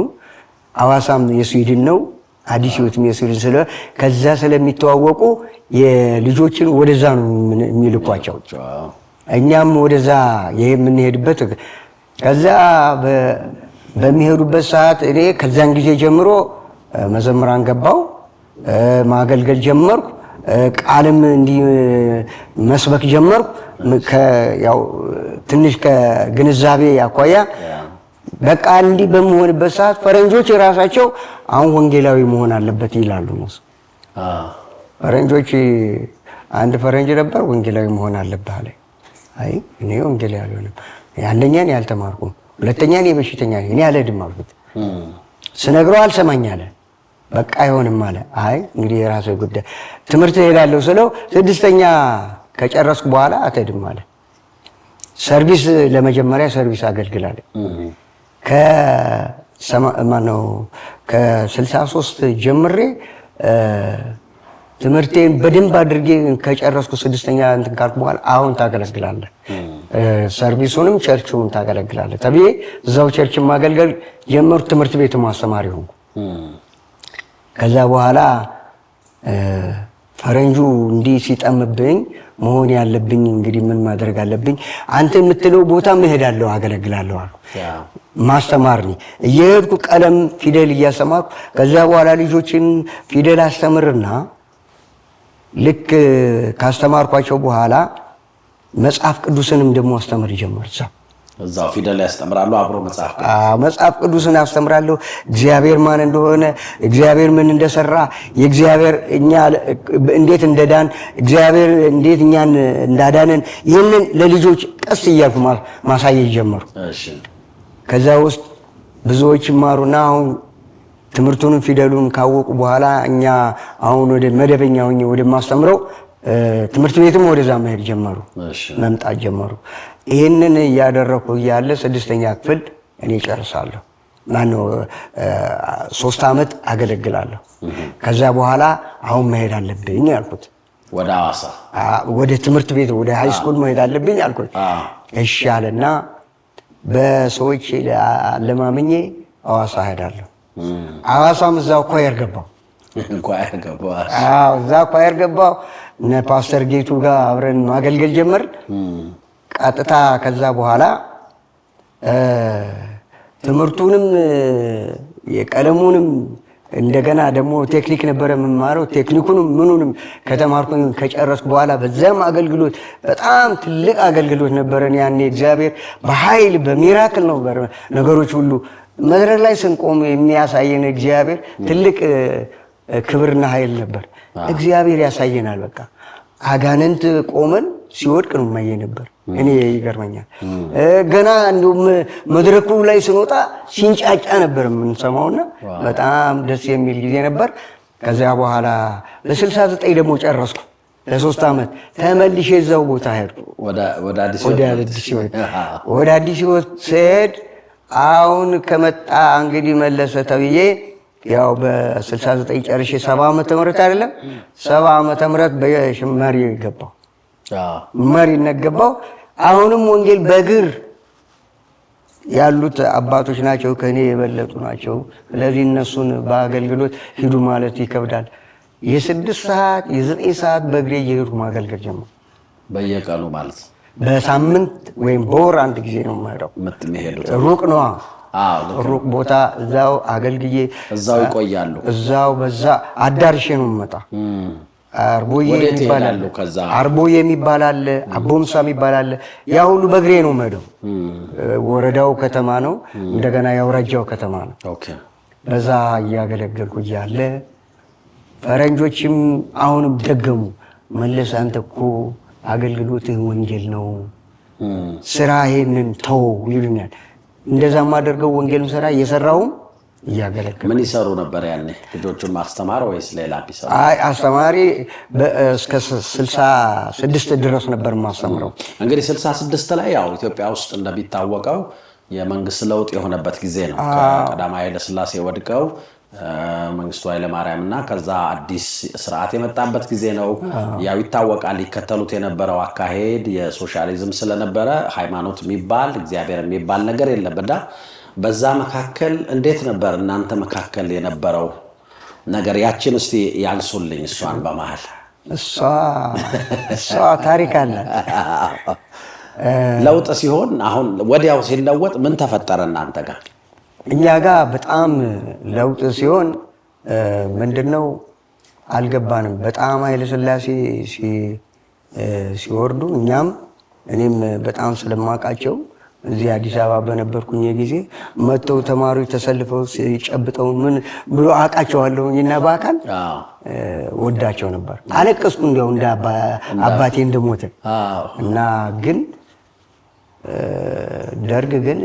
ሐዋሳም የስዊድን ነው፣ አዲስ ሕይወትም የስዊድን ስለሆነ ከዛ ስለሚተዋወቁ የልጆችን ወደዛ ነው የሚልኳቸው። እኛም ወደዛ የምንሄድበት ከዛ በሚሄዱበት ሰዓት እኔ ከዛን ጊዜ ጀምሮ መዘምራን ገባው፣ ማገልገል ጀመርኩ። ቃልም እንዲህ መስበክ ጀመርኩ። ያው ትንሽ ከግንዛቤ አኳያ በቃ እንዲህ በመሆንበት ሰዓት ፈረንጆች የራሳቸው አሁን ወንጌላዊ መሆን አለበት ይላሉ። ፈረንጆች አንድ ፈረንጅ ነበር ወንጌላዊ መሆን አለበት አለ። አይ እኔ ወንጌላዊ አልሆንም፣ አንደኛን ያልተማርኩም፣ ሁለተኛን የበሽተኛ እኔ አልሄድም አልኩት። ስነግረው አልሰማኝ አለ። በቃ አይሆንም አለ። አይ እንግዲህ የራሴ ጉዳይ ትምህርት እሄዳለሁ ስለው 6ኛ ከጨረስኩ በኋላ አትሄድም አለ። ሰርቪስ ለመጀመሪያ ሰርቪስ አገልግላለሁ። ከ63 ጀምሬ ትምህርቴን በደንብ አድርጌ ከጨረስኩ 6ኛ እንትን ካልኩ በኋላ አሁን ታገለግላለህ፣ ሰርቪሱንም ቸርቹን ታገለግላለህ ተብዬ እዛው ቸርችን ማገልገል ጀመርኩ። ትምህርት ቤት ማስተማሪ ሆንኩ። ከዛ በኋላ ፈረንጁ እንዲህ ሲጠምብኝ መሆን ያለብኝ እንግዲህ ምን ማድረግ አለብኝ? አንተ የምትለው ቦታ እሄዳለሁ፣ አገለግላለሁ አልኩ። ማስተማር ነኝ። እየሄድኩ ቀለም ፊደል እያስተማርኩ ከዛ በኋላ ልጆችን ፊደል አስተምርና ልክ ካስተማርኳቸው በኋላ መጽሐፍ ቅዱስንም ደግሞ አስተምር ጀመር። እዛው ፊደል ያስተምራሉ፣ አብሮ መጽሐፍ ቅዱስን አስተምራለሁ። እግዚአብሔር ማን እንደሆነ፣ እግዚአብሔር ምን እንደሰራ፣ የእግዚአብሔር እኛ እንዴት እንደዳን፣ እግዚአብሔር እንዴት እኛን እንዳዳነን ይህንን ለልጆች ቀስ እያልኩ ማሳየት ጀመሩ። ከዛ ውስጥ ብዙዎች ይማሩና አሁን ትምህርቱንም ፊደሉን ካወቁ በኋላ እኛ አሁን ወደ መደበኛ ሆኜ ወደ ማስተምረው ትምህርት ቤትም ወደዛ መሄድ ጀመሩ፣ መምጣት ጀመሩ። ይህንን እያደረኩ እያለ 6ኛ ክፍል እኔ ጨርሳለሁ። ማነው 3 ዓመት አገለግላለሁ። ከዛ በኋላ አሁን መሄድ አለብኝ አልኩት። ወደ ሐዋሳ ወደ ትምህርት ቤት ወደ ሃይ ስኩል መሄድ አለብኝ አልኩት። እሺ አለና በሰዎች ለማምኜ ሐዋሳ ሄዳለሁ። ሐዋሳም እዛው ኳየር ገባው። እዛ ኳየር ገባው። እነ ፓስተር ጌቱ ጋር አብረን ማገልገል ጀመር። ቀጥታ ከዛ በኋላ ትምህርቱንም የቀለሙንም እንደገና ደግሞ ቴክኒክ ነበረ የምማረው። ቴክኒኩንም ምኑንም ከተማርኩኝ ከጨረስኩ በኋላ በዛም አገልግሎት በጣም ትልቅ አገልግሎት ነበረን ያኔ። እግዚአብሔር በኃይል በሚራክል ነው ነገሮች ሁሉ መድረክ ላይ ስንቆም የሚያሳየን እግዚአብሔር ትልቅ ክብርና ኃይል ነበር። እግዚአብሔር ያሳየናል። በቃ አጋንንት ቆመን ሲወድቅ ነው ማየ ነበር። እኔ ይገርመኛል። ገና እንደውም መድረኩ ላይ ስንወጣ ሲንጫጫ ነበር የምንሰማውና በጣም ደስ የሚል ጊዜ ነበር። ከዚያ በኋላ በ69 ደግሞ ጨረስኩ። ለ3 ዓመት ተመልሼ እዛው ቦታ ሄድኩ። ወደ አዲስ ሕይወት ስሄድ አሁን ከመጣ እንግዲህ መለሰ ተብዬ ያው በ69 ጨርሼ 70 ዓመተ ምህረት አይደለም 70 ዓመተ ምህረት በመሪ ገባው። መሪነት ገባው። አሁንም ወንጌል በእግር ያሉት አባቶች ናቸው፣ ከኔ የበለጡ ናቸው። ስለዚህ እነሱን በአገልግሎት ሂዱ ማለት ይከብዳል። የ6 ሰዓት የ9 ሰዓት በእግሬ እየሄድኩ ማገልገል ጀመርኩ። በየቀኑ ማለት በሳምንት ወይም በወር አንድ ጊዜ ነው የምሄደው። ሩቅ ነዋ። ሩቅ ቦታ እዛው አገልግዬ እዛው ይቆያሉ። እዛው በዛ አዳርሼ ነው የምመጣ። አርቦዬ የሚባል አለ፣ አቦምሳ የሚባል አለ። ያ ሁሉ በእግሬ ነው የምሄደው። ወረዳው ከተማ ነው፣ እንደገና የአውራጃው ከተማ ነው። በዛ እያገለገልኩ እያለ ፈረንጆችም አሁንም ደገሙ። መለስ አንተ እኮ አገልግሎትህ ወንጌል ነው፣ ስራ ይሄንን ተው ይሉኛል። እንደዛ የማደርገው ወንጌልን ስራ እየሰራውም እያገለገልኩ። ምን ይሰሩ ነበር ያኔ? ልጆቹን ማስተማር ወይስ ሌላ ቢሰሩ? አስተማሪ እስከ 66 ድረስ ነበር የማስተምረው። እንግዲህ 66 ላይ ያው ኢትዮጵያ ውስጥ እንደሚታወቀው የመንግስት ለውጥ የሆነበት ጊዜ ነው። ከቀዳማዊ ኃይለ ሥላሴ ወድቀው መንግስቱ ኃይለማርያም እና ከዛ አዲስ ስርዓት የመጣበት ጊዜ ነው። ያው ይታወቃል። ይከተሉት የነበረው አካሄድ የሶሻሊዝም ስለነበረ ሃይማኖት የሚባል እግዚአብሔር የሚባል ነገር የለምና በዛ መካከል እንዴት ነበር እናንተ መካከል የነበረው ነገር? ያችን እስቲ ያንሱልኝ። እሷን በመሃል እሷ ታሪክ አለ። ለውጥ ሲሆን አሁን ወዲያው ሲለወጥ ምን ተፈጠረ እናንተ ጋር? እኛ ጋር በጣም ለውጥ ሲሆን ምንድነው አልገባንም። በጣም ኃይለ ሥላሴ ሲወርዱ እኔም በጣም ስለማውቃቸው እዚህ አዲስ አበባ በነበርኩኝ ጊዜ መጥተው ተማሪዎች ተሰልፈው ሲጨብጠው ምን ብሎ አውቃቸዋለሁኝና በአካል ወዳቸው ነበር። አለቀስኩ እንደው እንደ አባቴ እንደሞተ እና ግን ደርግ ግን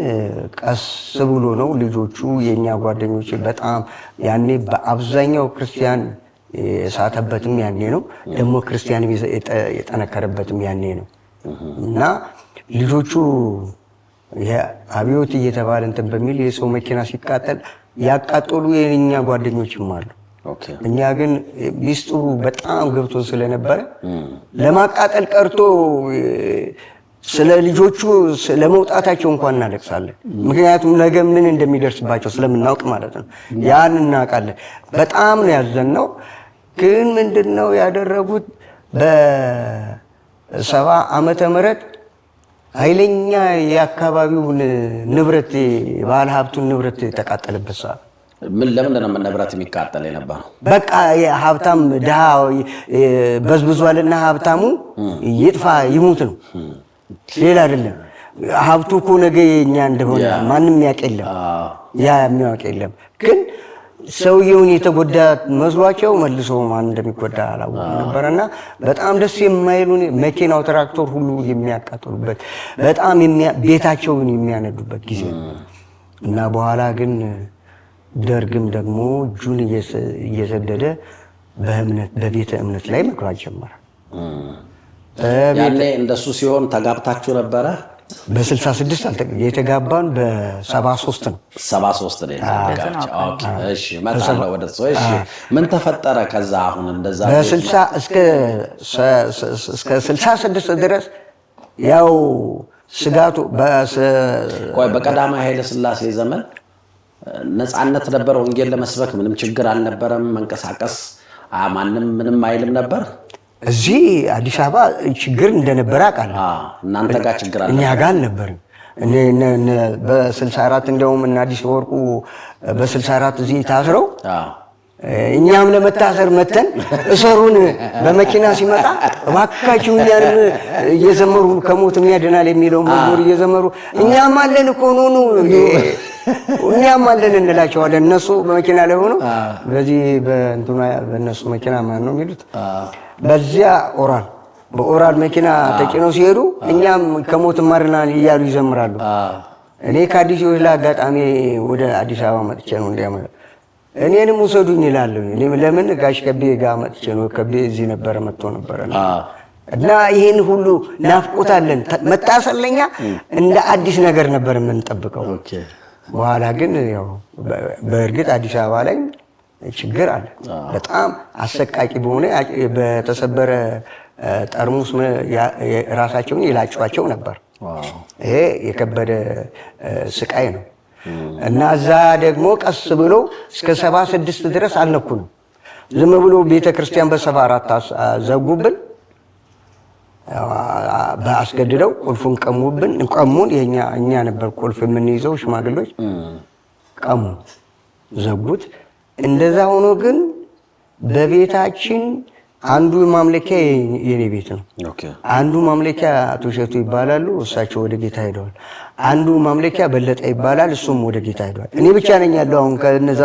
ቀስ ብሎ ነው ልጆቹ የኛ ጓደኞች በጣም ያኔ በአብዛኛው ክርስቲያን የሳተበትም ያኔ ነው፣ ደግሞ ክርስቲያን የጠነከረበትም ያኔ ነው እና ልጆቹ አብዮት እየተባለ እንትን በሚል የሰው መኪና ሲቃጠል ያቃጠሉ የኛ ጓደኞችም አሉ። እኛ ግን ሚስጥሩ በጣም ገብቶ ስለነበረ ለማቃጠል ቀርቶ ስለ ልጆቹ ስለመውጣታቸው እንኳን እናለቅሳለን። ምክንያቱም ነገ ምን እንደሚደርስባቸው ስለምናውቅ ማለት ነው። ያን እናውቃለን። በጣም ነው ያዘንነው። ግን ምንድነው ያደረጉት? በ70 ዓመተ ምህረት ኃይለኛ የአካባቢውን ንብረት የባለ ሀብቱን ንብረት የተቃጠለበት ሰዓት ለምንድን ነው ንብረት የሚቃጠል የነበረው? በቃ ሀብታም ድሃ በዝብዟልና ሀብታሙ ይጥፋ ይሙት ነው፣ ሌላ አይደለም። ሀብቱ እኮ ነገ የኛ እንደሆነ ማንም ያውቅ የለም፣ የሚያውቅ የለም። ግን ሰውየውን የተጎዳ መስሏቸው መልሶ ማን እንደሚጎዳ አላወቁም ነበርና በጣም ደስ የማይሉን መኪናው ትራክተር ሁሉ የሚያቃጥሉበት በጣም ቤታቸውን የሚያነዱበት ጊዜ እና በኋላ ግን ደርግም ደግሞ እጁን እየሰደደ በቤተ እምነት ላይ መግባት ጀመረ። ያኔ እንደሱ ሲሆን ተጋብታችሁ ነበረ? በ66 የተጋባን በ73 ነው። 73 ነው የተጋባችሁ? ኦኬ እሺ፣ መጣለው ወደ እሱ። እሺ ምን ተፈጠረ ከዛ? አሁን እንደዛ በ60 እስከ 66 ድረስ ያው ስጋቱ በቀዳማዊ ኃይለ ሥላሴ ዘመን ነፃነት ነበር። ወንጌል ለመስበክ ምንም ችግር አልነበረም። መንቀሳቀስ ማንም ምንም አይልም ነበር። እዚህ አዲስ አበባ ችግር እንደነበረ አውቃለሁ። እናንተ ጋር ችግር አለ? እኛ ጋር አልነበርም። በ64 እንደውም እና አዲስ ወርቁ በ64 እዚህ ታስረው እኛም ለመታሰር መተን እሰሩን በመኪና ሲመጣ እባካችሁ እኛንም እየዘመሩ ከሞት የሚያድናል የሚለው መዝሙር እየዘመሩ እኛም አለን እኮ ኑ እኛም አለን እንላቸዋለን። እነሱ በመኪና ላይ ሆኖ በዚህ በእነሱ መኪና ማን ነው የሚሉት በዚያ በኦራል መኪና ተጭነው ሲሄዱ እኛም ከሞት ማርናል እያሉ ይዘምራሉ። እኔ ከአዲስ ወላ አጋጣሚ ወደ አዲስ አበባ መጥቼ ነው እንዲያመጣ እኔንም ውሰዱኝ ይላል። ለምን ጋሽ ከቤ ጋር መጥቼ ነው። ከቤ እዚህ ነበረ መጥቶ ነበረ እና ይሄን ሁሉ ናፍቆታለን። መታሰለኛ እንደ አዲስ ነገር ነበር የምንጠብቀው። በኋላ ግን ያው በእርግጥ አዲስ አበባ ላይ ችግር አለ። በጣም አሰቃቂ በሆነ በተሰበረ ጠርሙስ ራሳቸውን ይላጯቸው ነበር። ይሄ የከበደ ስቃይ ነው። እና እዛ ደግሞ ቀስ ብሎ እስከ 76 ድረስ አልነኩንም። ዝም ብሎ ቤተክርስቲያን በ74 ዘጉብን። በአስገድደው ቁልፉን ቀሙን። እኛ ነበር ቁልፍ የምንይዘው ሽማግሌዎች ቀሙ፣ ዘጉት። እንደዛ ሆኖ ግን በቤታችን አንዱ ማምለኪያ የኔ ቤት ነው። አንዱ ማምለኪያ አቶ እሸቱ ይባላሉ፣ እሳቸው ወደ ጌታ ሄደዋል። አንዱ ማምለኪያ በለጠ ይባላል፣ እሱም ወደ ጌታ ሄደዋል። እኔ ብቻ ነኝ ያለው አሁን ከነዛ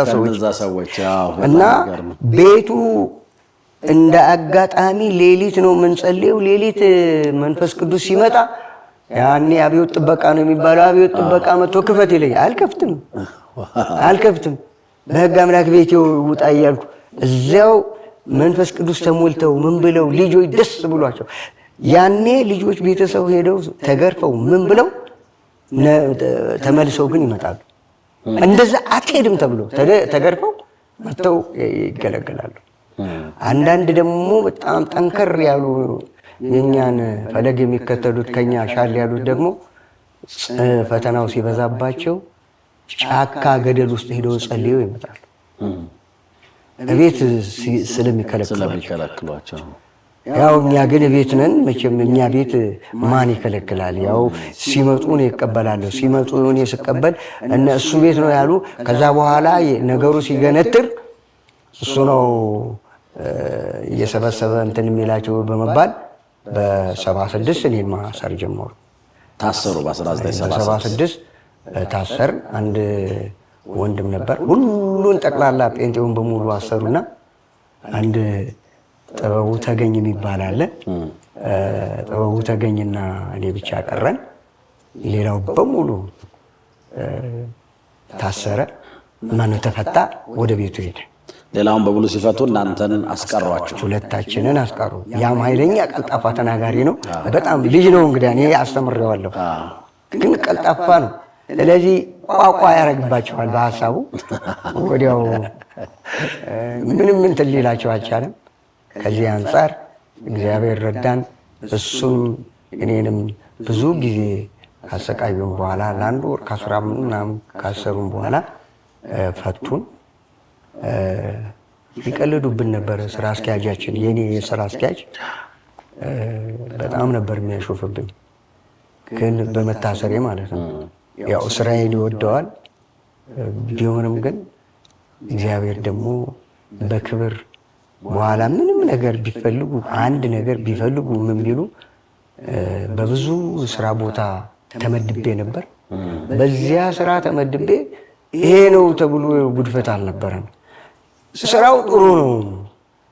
ሰዎች እና ቤቱ እንደ አጋጣሚ ሌሊት ነው የምንጸልየው። ሌሊት መንፈስ ቅዱስ ሲመጣ ያኔ አብዮት ጥበቃ ነው የሚባለው። አብዮት ጥበቃ መጥቶ ክፈት ይለኛል። አልከፍትም በሕግ አምላክ ቤቴ ውጣ እያልኩ እዚያው መንፈስ ቅዱስ ተሞልተው ምን ብለው ልጆች ደስ ብሏቸው ያኔ ልጆች ቤተሰብ ሄደው ተገርፈው ምን ብለው ተመልሰው ግን ይመጣሉ። እንደዛ አትሄድም ተብሎ ተገርፈው መጥተው ይገለገላሉ። አንዳንድ ደግሞ በጣም ጠንከር ያሉ የኛን ፈለግ የሚከተሉት ከኛ ሻል ያሉት ደግሞ ፈተናው ሲበዛባቸው ጫካ ገደል ውስጥ ሄደው ጸልየው ይመጣሉ። እቤት ስለሚከለክሏቸው ያው እኛ ግን ቤት ነን። መቼም እኛ ቤት ማን ይከለክላል? ያው ሲመጡ እኔ እቀበላለሁ። ሲመጡ እኔ ስቀበል እሱ ቤት ነው ያሉ። ከዛ በኋላ ነገሩ ሲገነትር እሱ ነው እየሰበሰበ እንትን የሚላቸው በመባል በ76 እኔን ማሰር ጀመሩ። ታሰሩ። በ1976 ታሰር። አንድ ወንድም ነበር። ሁሉን ጠቅላላ ጴንጤውን በሙሉ አሰሩና አንድ ጥበቡ ተገኝ የሚባል አለ። ጥበቡ ተገኝና እኔ ብቻ ቀረን። ሌላው በሙሉ ታሰረ። ማነው ተፈታ፣ ወደ ቤቱ ሄደ። ሌላውን በሙሉ ሲፈቱ እናንተን አስቀሯችሁ? ሁለታችንን አስቀሩ። ያም ኃይለኛ ቀልጣፋ ተናጋሪ ነው። በጣም ልጅ ነው እንግዲህ እኔ አስተምሬዋለሁ፣ ግን ቀልጣፋ ነው። ስለዚህ ቋቋ ያደርግባቸዋል በሀሳቡ። ወዲያው ምንም እንትን ሊላቸው አልቻለም። ከዚህ አንጻር እግዚአብሔር ረዳን። እሱም እኔንም ብዙ ጊዜ ካሰቃዩን በኋላ ለአንድ ወር ከ10 ምናምን ካሰሩን በኋላ ፈቱን። ይቀልዱብን ነበረ። ስራ አስኪያጃችን፣ የኔ የስራ አስኪያጅ በጣም ነበር የሚያሾፍብኝ፣ ግን በመታሰሬ ማለት ነው። ያው ስራዬን ይወደዋል። ቢሆንም ግን እግዚአብሔር ደግሞ በክብር በኋላ ምንም ነገር ቢፈልጉ አንድ ነገር ቢፈልጉ ምን ቢሉ በብዙ ስራ ቦታ ተመድቤ ነበር። በዚያ ስራ ተመድቤ ይሄ ነው ተብሎ ጉድፈት አልነበረም። ስራው ጥሩ ነው፣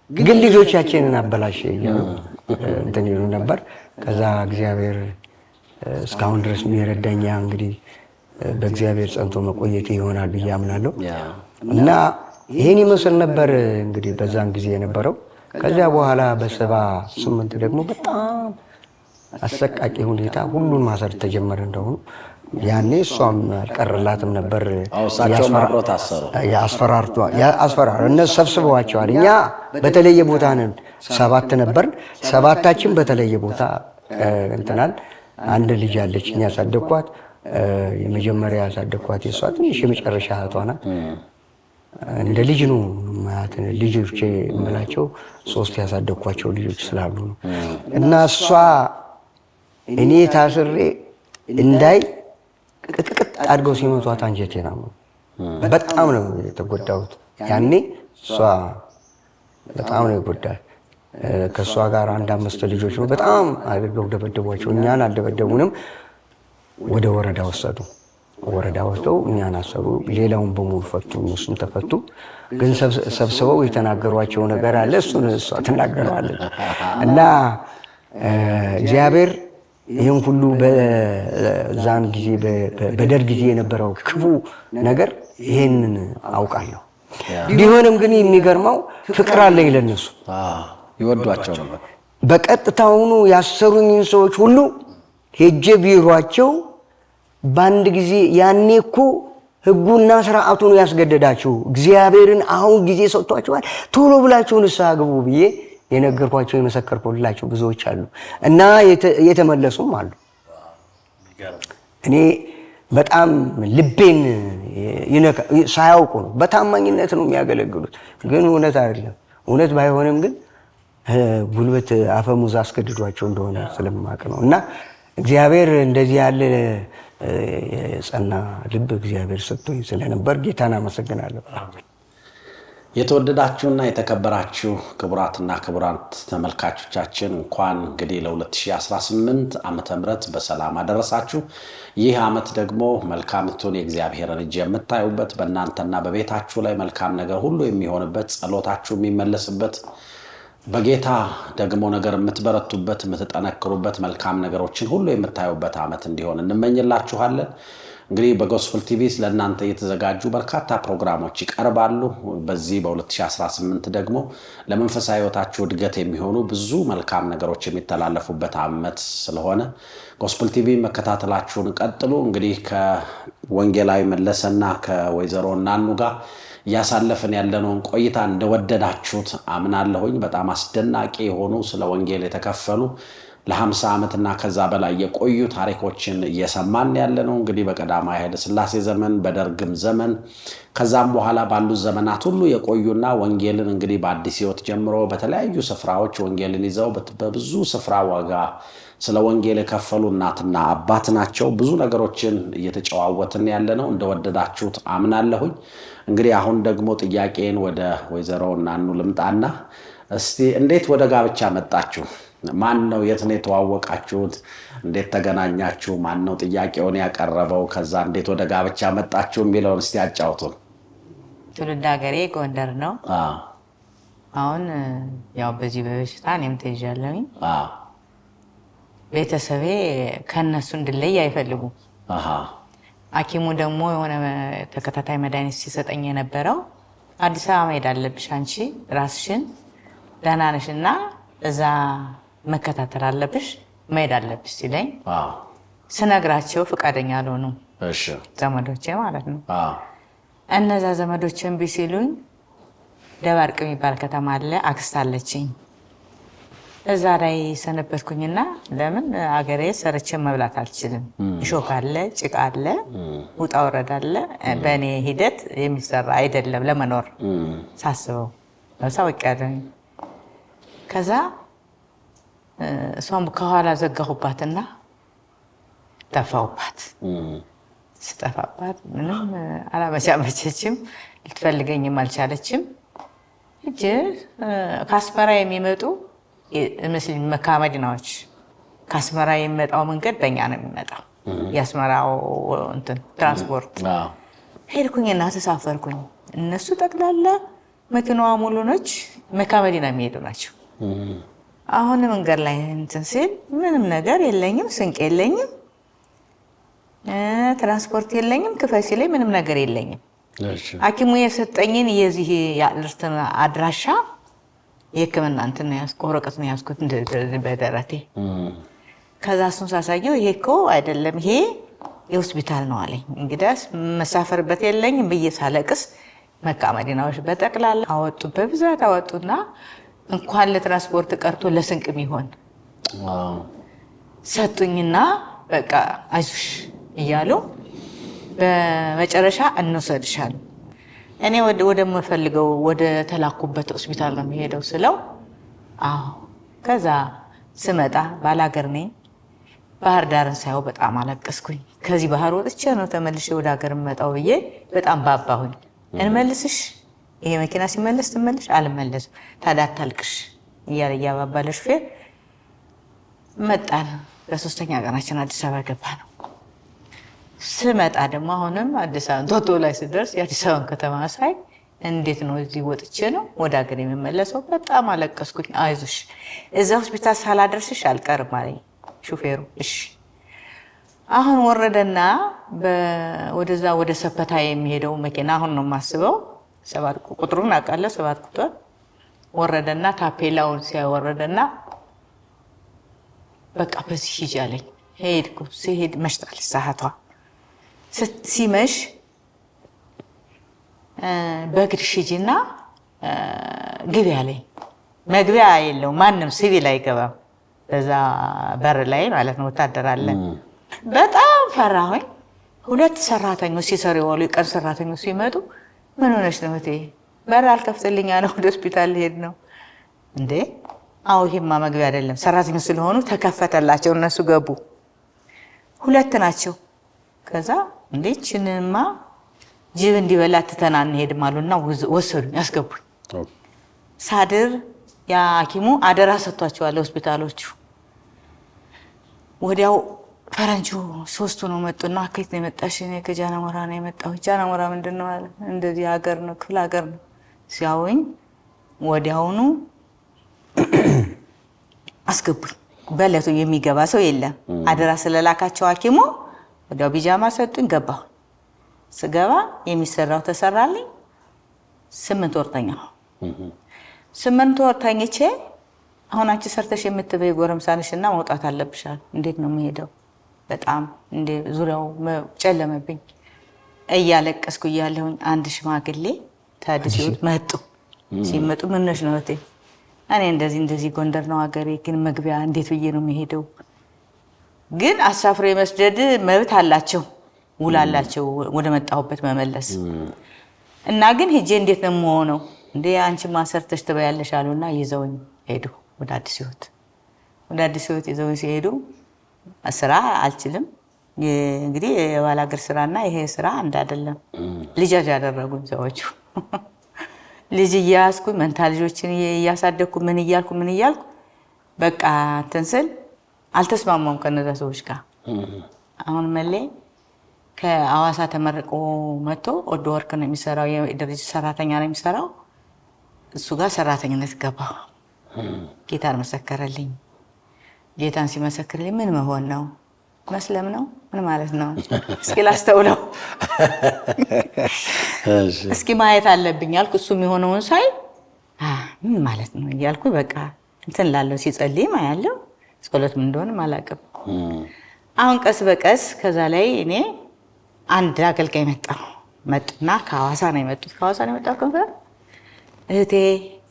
ግን ልጆቻችንን አበላሸ እንትን ይሉ ነበር። ከዛ እግዚአብሔር እስካሁን ድረስ የሚረዳኛ እንግዲህ በእግዚአብሔር ጸንቶ መቆየት ይሆናል ብዬ አምናለሁ። እና ይሄን ይመስል ነበር እንግዲህ በዛን ጊዜ የነበረው። ከዚያ በኋላ በ78 ደግሞ በጣም አሰቃቂ ሁኔታ ሁሉን ማሰር ተጀመረ። እንደሆኑ ያኔ እሷም አልቀረላትም ነበር። ያስፈራሩ እነሱ ሰብስበዋቸዋል። እኛ በተለየ ቦታ ነን፣ 7 ነበርን። 7ታችን በተለየ ቦታ እንትናል። አንድ ልጅ አለች እኛ ያሳደግኳት፣ የመጀመሪያ ያሳደግኳት የሷ ትንሽ የመጨረሻ እህቷ ናት። እንደ ልጅ ነው ማለት ልጆቼ የምላቸው 3 ያሳደግኳቸው ልጆች ስላሉ ነው። እና እሷ እኔ ታስሬ እንዳይ ቅጥቅጥ አድርገው ሲመቷት አንጀቴ ነው። በጣም ነው የተጎዳሁት ያኔ። እሷ በጣም ነው የጎዳት። ከእሷ ጋር 5 ልጆች ነው በጣም አድርገው ደበደቧቸው። እኛን አልደበደቡንም። ወደ ወረዳ ወሰዱ። ወረዳ ወስደው እኛን አሰሩ። ሌላውን በሙሉ ፈቱ። እነሱም ተፈቱ። ግን ሰብስበው የተናገሯቸው ነገር አለ። እሱን እሷ ትናገረዋለች። እና እግዚአብሔር ይህን ሁሉ በዛን ጊዜ በደርግ ጊዜ የነበረው ክፉ ነገር ይህንን አውቃለሁ። ቢሆንም ግን የሚገርመው ፍቅር አለኝ ለነሱ። ይወዷቸው ነበር። በቀጥታውኑ ያሰሩኝን ሰዎች ሁሉ ሄጄ ቢሯቸው በአንድ ጊዜ ያኔ እኮ ሕጉና ስርዓቱን ያስገደዳችሁ እግዚአብሔርን አሁን ጊዜ ሰጥቷቸዋል፣ ቶሎ ብላችሁ ንስሐ ግቡ ብዬ የነገርኳቸው የመሰከርኩላቸው ብዙዎች አሉ እና የተመለሱም አሉ። እኔ በጣም ልቤን ሳያውቁ ነው፣ በታማኝነት ነው የሚያገለግሉት። ግን እውነት አይደለም። እውነት ባይሆንም ግን ጉልበት አፈሙዝ አስገድዷቸው እንደሆነ ስለማቅ ነው። እና እግዚአብሔር እንደዚህ ያለ የጸና ልብ እግዚአብሔር ሰጥቶኝ ስለነበር ጌታን አመሰግናለሁ። የተወደዳችሁና የተከበራችሁ ክቡራትና ክቡራን ተመልካቾቻችን እንኳን እንግዲህ ለ2018 ዓመተ ምህረት በሰላም አደረሳችሁ። ይህ ዓመት ደግሞ መልካምቱን የእግዚአብሔርን እጅ የምታዩበት በእናንተና በቤታችሁ ላይ መልካም ነገር ሁሉ የሚሆንበት ጸሎታችሁ የሚመለስበት በጌታ ደግሞ ነገር የምትበረቱበት የምትጠነክሩበት መልካም ነገሮችን ሁሉ የምታዩበት ዓመት እንዲሆን እንመኝላችኋለን። እንግዲህ በጎስፕል ቲቪ ለእናንተ የተዘጋጁ በርካታ ፕሮግራሞች ይቀርባሉ። በዚህ በ2018 ደግሞ ለመንፈሳዊ ሕይወታችሁ እድገት የሚሆኑ ብዙ መልካም ነገሮች የሚተላለፉበት ዓመት ስለሆነ ጎስፕል ቲቪ መከታተላችሁን ቀጥሉ። እንግዲህ ከወንጌላዊ መለሰና ከወይዘሮ እናኑ ጋር ያሳለፈን ያለነውን ቆይታ እንደወደዳችሁት አምናለሁኝ። በጣም አስደናቂ የሆኑ ስለ ወንጌል የተከፈሉ ለ50 ዓመትና ከዛ በላይ የቆዩ ታሪኮችን እየሰማን ያለነው እንግዲህ በቀዳማዊ ኃይለ ሥላሴ ዘመን በደርግም ዘመን ከዛም በኋላ ባሉት ዘመናት ሁሉ የቆዩና ወንጌልን እንግዲህ በአዲስ ሕይወት ጀምሮ በተለያዩ ስፍራዎች ወንጌልን ይዘው በብዙ ስፍራ ዋጋ ስለ ወንጌል የከፈሉ እናትና አባት ናቸው። ብዙ ነገሮችን እየተጨዋወትን ያለነው እንደወደዳችሁት አምናለሁኝ። እንግዲህ አሁን ደግሞ ጥያቄን ወደ ወይዘሮ እናኑ ልምጣና እስቲ እንዴት ወደ ጋብቻ መጣችሁ? ማን ነው? የት ነው የተዋወቃችሁት? እንዴት ተገናኛችሁ? ማን ነው ጥያቄውን ያቀረበው? ከዛ እንዴት ወደ ጋብቻ መጣችሁ የሚለውን እስቲ አጫውቱን። ትውልድ ሀገሬ ጎንደር ነው። አሁን ያው በዚህ በበሽታ እኔም ተይዣለሁኝ። ቤተሰቤ ከነሱ እንድለይ አይፈልጉም። ሐኪሙ ደግሞ የሆነ ተከታታይ መድኃኒት ሲሰጠኝ የነበረው አዲስ አበባ መሄድ አለብሽ አንቺ ራስሽን ደህና ነሽ እና እዛ መከታተል አለብሽ መሄድ አለብሽ ሲለኝ ስነግራቸው ፈቃደኛ አልሆኑም። ዘመዶቼ ማለት ነው። እነዛ ዘመዶቼን ቢሲሉኝ ደባርቅ የሚባል ከተማ አለ፣ አክስት አለችኝ። እዛ ላይ ሰነበትኩኝና ለምን አገሬ ሰርቼ መብላት አልችልም፣ እሾክ አለ፣ ጭቃ አለ፣ ውጣ ወረድ አለ፣ በእኔ ሂደት የሚሰራ አይደለም ለመኖር ሳስበው ሳውቂያለሁኝ። ከዛ እሷም ከኋላ ዘጋሁባትና ጠፋሁባት። ስጠፋባት ምንም አላመቻመቸችም፣ ልትፈልገኝም አልቻለችም። እጅ ከአስመራ የሚመጡ ምስል መካ መዲናዎች ከአስመራ የሚመጣው መንገድ በእኛ ነው የሚመጣው፣ የአስመራው እንትን ትራንስፖርት። ሄድኩኝና ተሳፈርኩኝ። እነሱ ጠቅላላ መኪናዋ ሙሉ ነች፣ መካ መዲና የሚሄዱ ናቸው። አሁን መንገድ ላይ እንትን ሲል ምንም ነገር የለኝም፣ ስንቅ የለኝም፣ ትራንስፖርት የለኝም፣ ክፈይ ሲለኝ ምንም ነገር የለኝም። ሐኪሙ የሰጠኝን የዚህ ያልርትን አድራሻ የሕክምና እንትን ወረቀት ነው ያዝኩት እንደዚህ በደረቴ። ከዛ እሱን ሳሳየው ይሄ እኮ አይደለም ይሄ የሆስፒታል ነው አለኝ። እንግዲያስ መሳፈርበት የለኝም ብዬ ሳለቅስ መካ መዲናዎች በጠቅላላ አወጡ፣ በብዛት አወጡና እንኳን ለትራንስፖርት ቀርቶ ለስንቅ የሚሆን ሰጡኝና በቃ አይዞሽ እያሉ በመጨረሻ እንወሰድሻል። እኔ ወደምፈልገው ወደ ተላኩበት ሆስፒታል ነው የሚሄደው ስለው አዎ። ከዛ ስመጣ ባላገር ነኝ። ባህር ዳርን ሳየው በጣም አለቀስኩኝ። ከዚህ ባህር ወጥቼ ነው ተመልሼ ወደ ሀገር መጣው ብዬ በጣም ባባሁኝ። እንመልስሽ ይሄ መኪና ሲመለስ ትመልሽ? አልመለስም። ታዲያ አታልቅሽ እያለ እያባባለ ሹፌር መጣን። በሶስተኛ ቀናችን አዲስ አበባ ገባ ነው። ስመጣ ደግሞ አሁንም አዲስ አበባ ቶቶ ላይ ስደርስ የአዲስ አበባን ከተማ ሳይ እንዴት ነው እዚህ ወጥቼ ነው ወደ ሀገር የሚመለሰው? በጣም አለቀስኩኝ። አይዞሽ እዛ ሆስፒታል ሳላደርስሽ አልቀርም አለኝ ሹፌሩ። እሺ አሁን ወረደና ወደዛ ወደ ሰበታ የሚሄደው መኪና አሁን ነው የማስበው፣ ቁጥሩን አውቃለሁ፣ 7 ቁጥር ወረደና ታፔላውን ሲያወረደና በቃ በዚህ ሂጅ አለኝ። ሄድኩ። ሲሄድ መሽታል ሰዓቷ። ሲመሽ በእግርሽ ሂጂና ግቢ አለኝ። መግቢያ የለውም፣ ማንም ሲቪል አይገባም። በዛ በር ላይ ማለት ነው ወታደር አለ። በጣም ፈራሁኝ። 2 ሰራተኞች ሲሰሩ የዋሉ የቀን ሰራተኞች ሲመጡ ምን ሆነሽ ነው እቴ? በር አልከፍትልኝ አለ። ወደ ሆስፒታል ሄድ ነው እንዴ? አዎ ይሄማ መግቢያ አይደለም። ሰራተኞች ስለሆኑ ተከፈተላቸው። እነሱ ገቡ። 2 ናቸው። ከዛ እንዴችንማ ጅብ እንዲበላ ትተና እንሄድም አሉና ወሰዱኝ፣ ያስገቡኝ። ሳድር ያ ሐኪሙ አደራ ሰጥቷቸዋል ሆስፒታሎቹ። ወዲያው ፈረንጁ 3 ነው መጡና ከየት ነው የመጣሽ? እኔ ከጃናሞራ ነው የመጣሁ። ጃናሞራ ምንድነው አለ። እንደዚህ ሀገር ነው፣ ክፍለ ሀገር ነው ሲያውኝ ወዲያውኑ አስገቡኝ። በለቱ የሚገባ ሰው የለም። አደራ ስለላካቸው ሐኪሙ ወዲያው ቢጃማ ሰጡኝ። ገባሁ። ስገባ የሚሰራው ተሰራልኝ። 8 ወር ተኛሁ። 8 ወር ተኝቼ አሁን አንቺ ሰርተሽ የምትበይ ጎረምሳ ነሽና መውጣት አለብሻል። እንዴት ነው የምሄደው? በጣም እንደ ዙሪያው ጨለመብኝ። እያለቀስኩ እያለሁኝ አንድ ሽማግሌ ታድሲውት መጡ። ሲመጡ ምን ነሽ ነው እህቴ? እኔ እንደዚህ ጎንደር ነው ሀገሬ፣ ግን መግቢያ እንዴት ብዬ ነው የምሄደው? ግን አሳፍሮ የመስደድ መብት አላቸው፣ ውል አላቸው ወደ መጣሁበት መመለስ እና ግን ሂጄ እንዴት ነው የምሆነው? እንዴ አንቺ ማሰርተሽ ትበያለሽ አሉና ይዘውኝ ሄዱ ወደ አዲስ ህይወት። ወደ አዲስ ህይወት ይዘውኝ ሲሄዱ ስራ አልችልም። እንግዲህ የባላገር ስራና ይሄ ስራ አንድ አይደለም። ልጃጅ ያደረጉኝ ሰዎቹ። ልጅ እያያዝኩኝ መንታ ልጆችን እያሳደግኩ ምን እያልኩ በቃ እንትን ስል አልተስማማም ከነዛ ሰዎች ጋር። አሁን መሌ ከአዋሳ ተመርቆ መጥቶ ኦዶ ወርክ ነው የሚሰራው፣ የድርጅት ሰራተኛ ነው የሚሰራው። እሱ ጋር ሰራተኝነት ገባሁ። ጌታን መሰከረልኝ። ጌታን ሲመሰክርልኝ ምን መሆን ነው? መስለም ነው? ምን ማለት ነው? እስኪ ላስተውለው፣ እስኪ ማየት አለብኝ አልኩ። እሱ የሚሆነውን ሳይ ምን ማለት ነው እያልኩ በቃ እንትን ላለው ሲጸልይ ማያለው። ጸሎት ምን እንደሆነ አላውቅም። አሁን ቀስ በቀስ ከዛ ላይ እኔ አንድ አገልጋይ መጡና ከሐዋሳ ነው የመጡት። ከሐዋሳ ነው የመጣው። እህቴ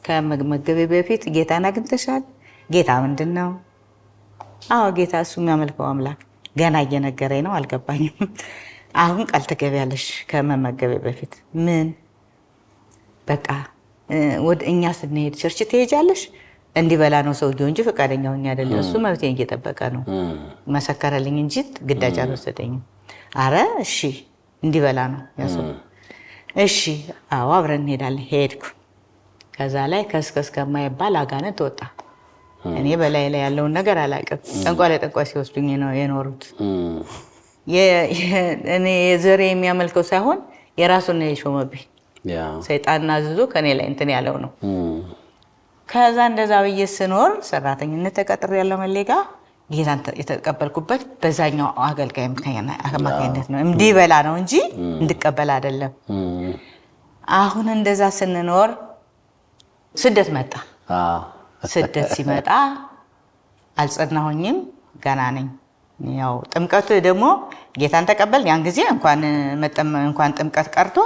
ከመገቤ በፊት ጌታን አግኝተሻል? ጌታ ምንድን ነው? አዎ ጌታ እሱ የሚያመልከው አምላክ ገና እየነገረኝ ነው፣ አልገባኝም። አሁን ቃል ትገቢያለሽ ከመመገቤ በፊት። ምን? በቃ ወደ እኛ ስንሄድ ቸርች ትሄጃለሽ? እንዲበላ ነው ሰውዬው እንጂ ፈቃደኛ ሆኜ አይደለም። እሱ መብቴን እየጠበቀ ነው። መሰከረልኝ እንጂ ግዳጅ አልወሰደኝም። አረ እሺ እንዲበላ ነው ያሰው። እሺ አዎ አብረን እንሄዳለን። ሄድኩ። ከዛ ላይ ከስከስ ከማይባል አጋንንት ወጣ። እኔ በላይ ላይ ያለውን ነገር አላውቅም። ጠንቋይ ሲወስዱኝ ነው የኖሩት። እኔ የዘሬ የሚያመልከው ሳይሆን የራሱን ነው የሾመብኝ። ሰይጣንና አዝዞ ከኔ ላይ እንትን ያለው ነው። ከዛ እንደዛ ብዬ ስኖር ሰራተኝነት ተቀጥሬ ያለው መሌጋ ጌታን የተቀበልኩበት በዛኛው አገልጋይ አማካኝነት ነው። እንዲበላ ነው እንጂ እንድቀበል አይደለም። አሁን እንደዛ ስንኖር ስደት መጣ። ስደት ሲመጣ አልጸናሁኝም፣ ገና ነኝ። ያው ጥምቀት ደግሞ ጌታን ተቀበል። ያን ጊዜ እንኳን ጥምቀት ቀርቶ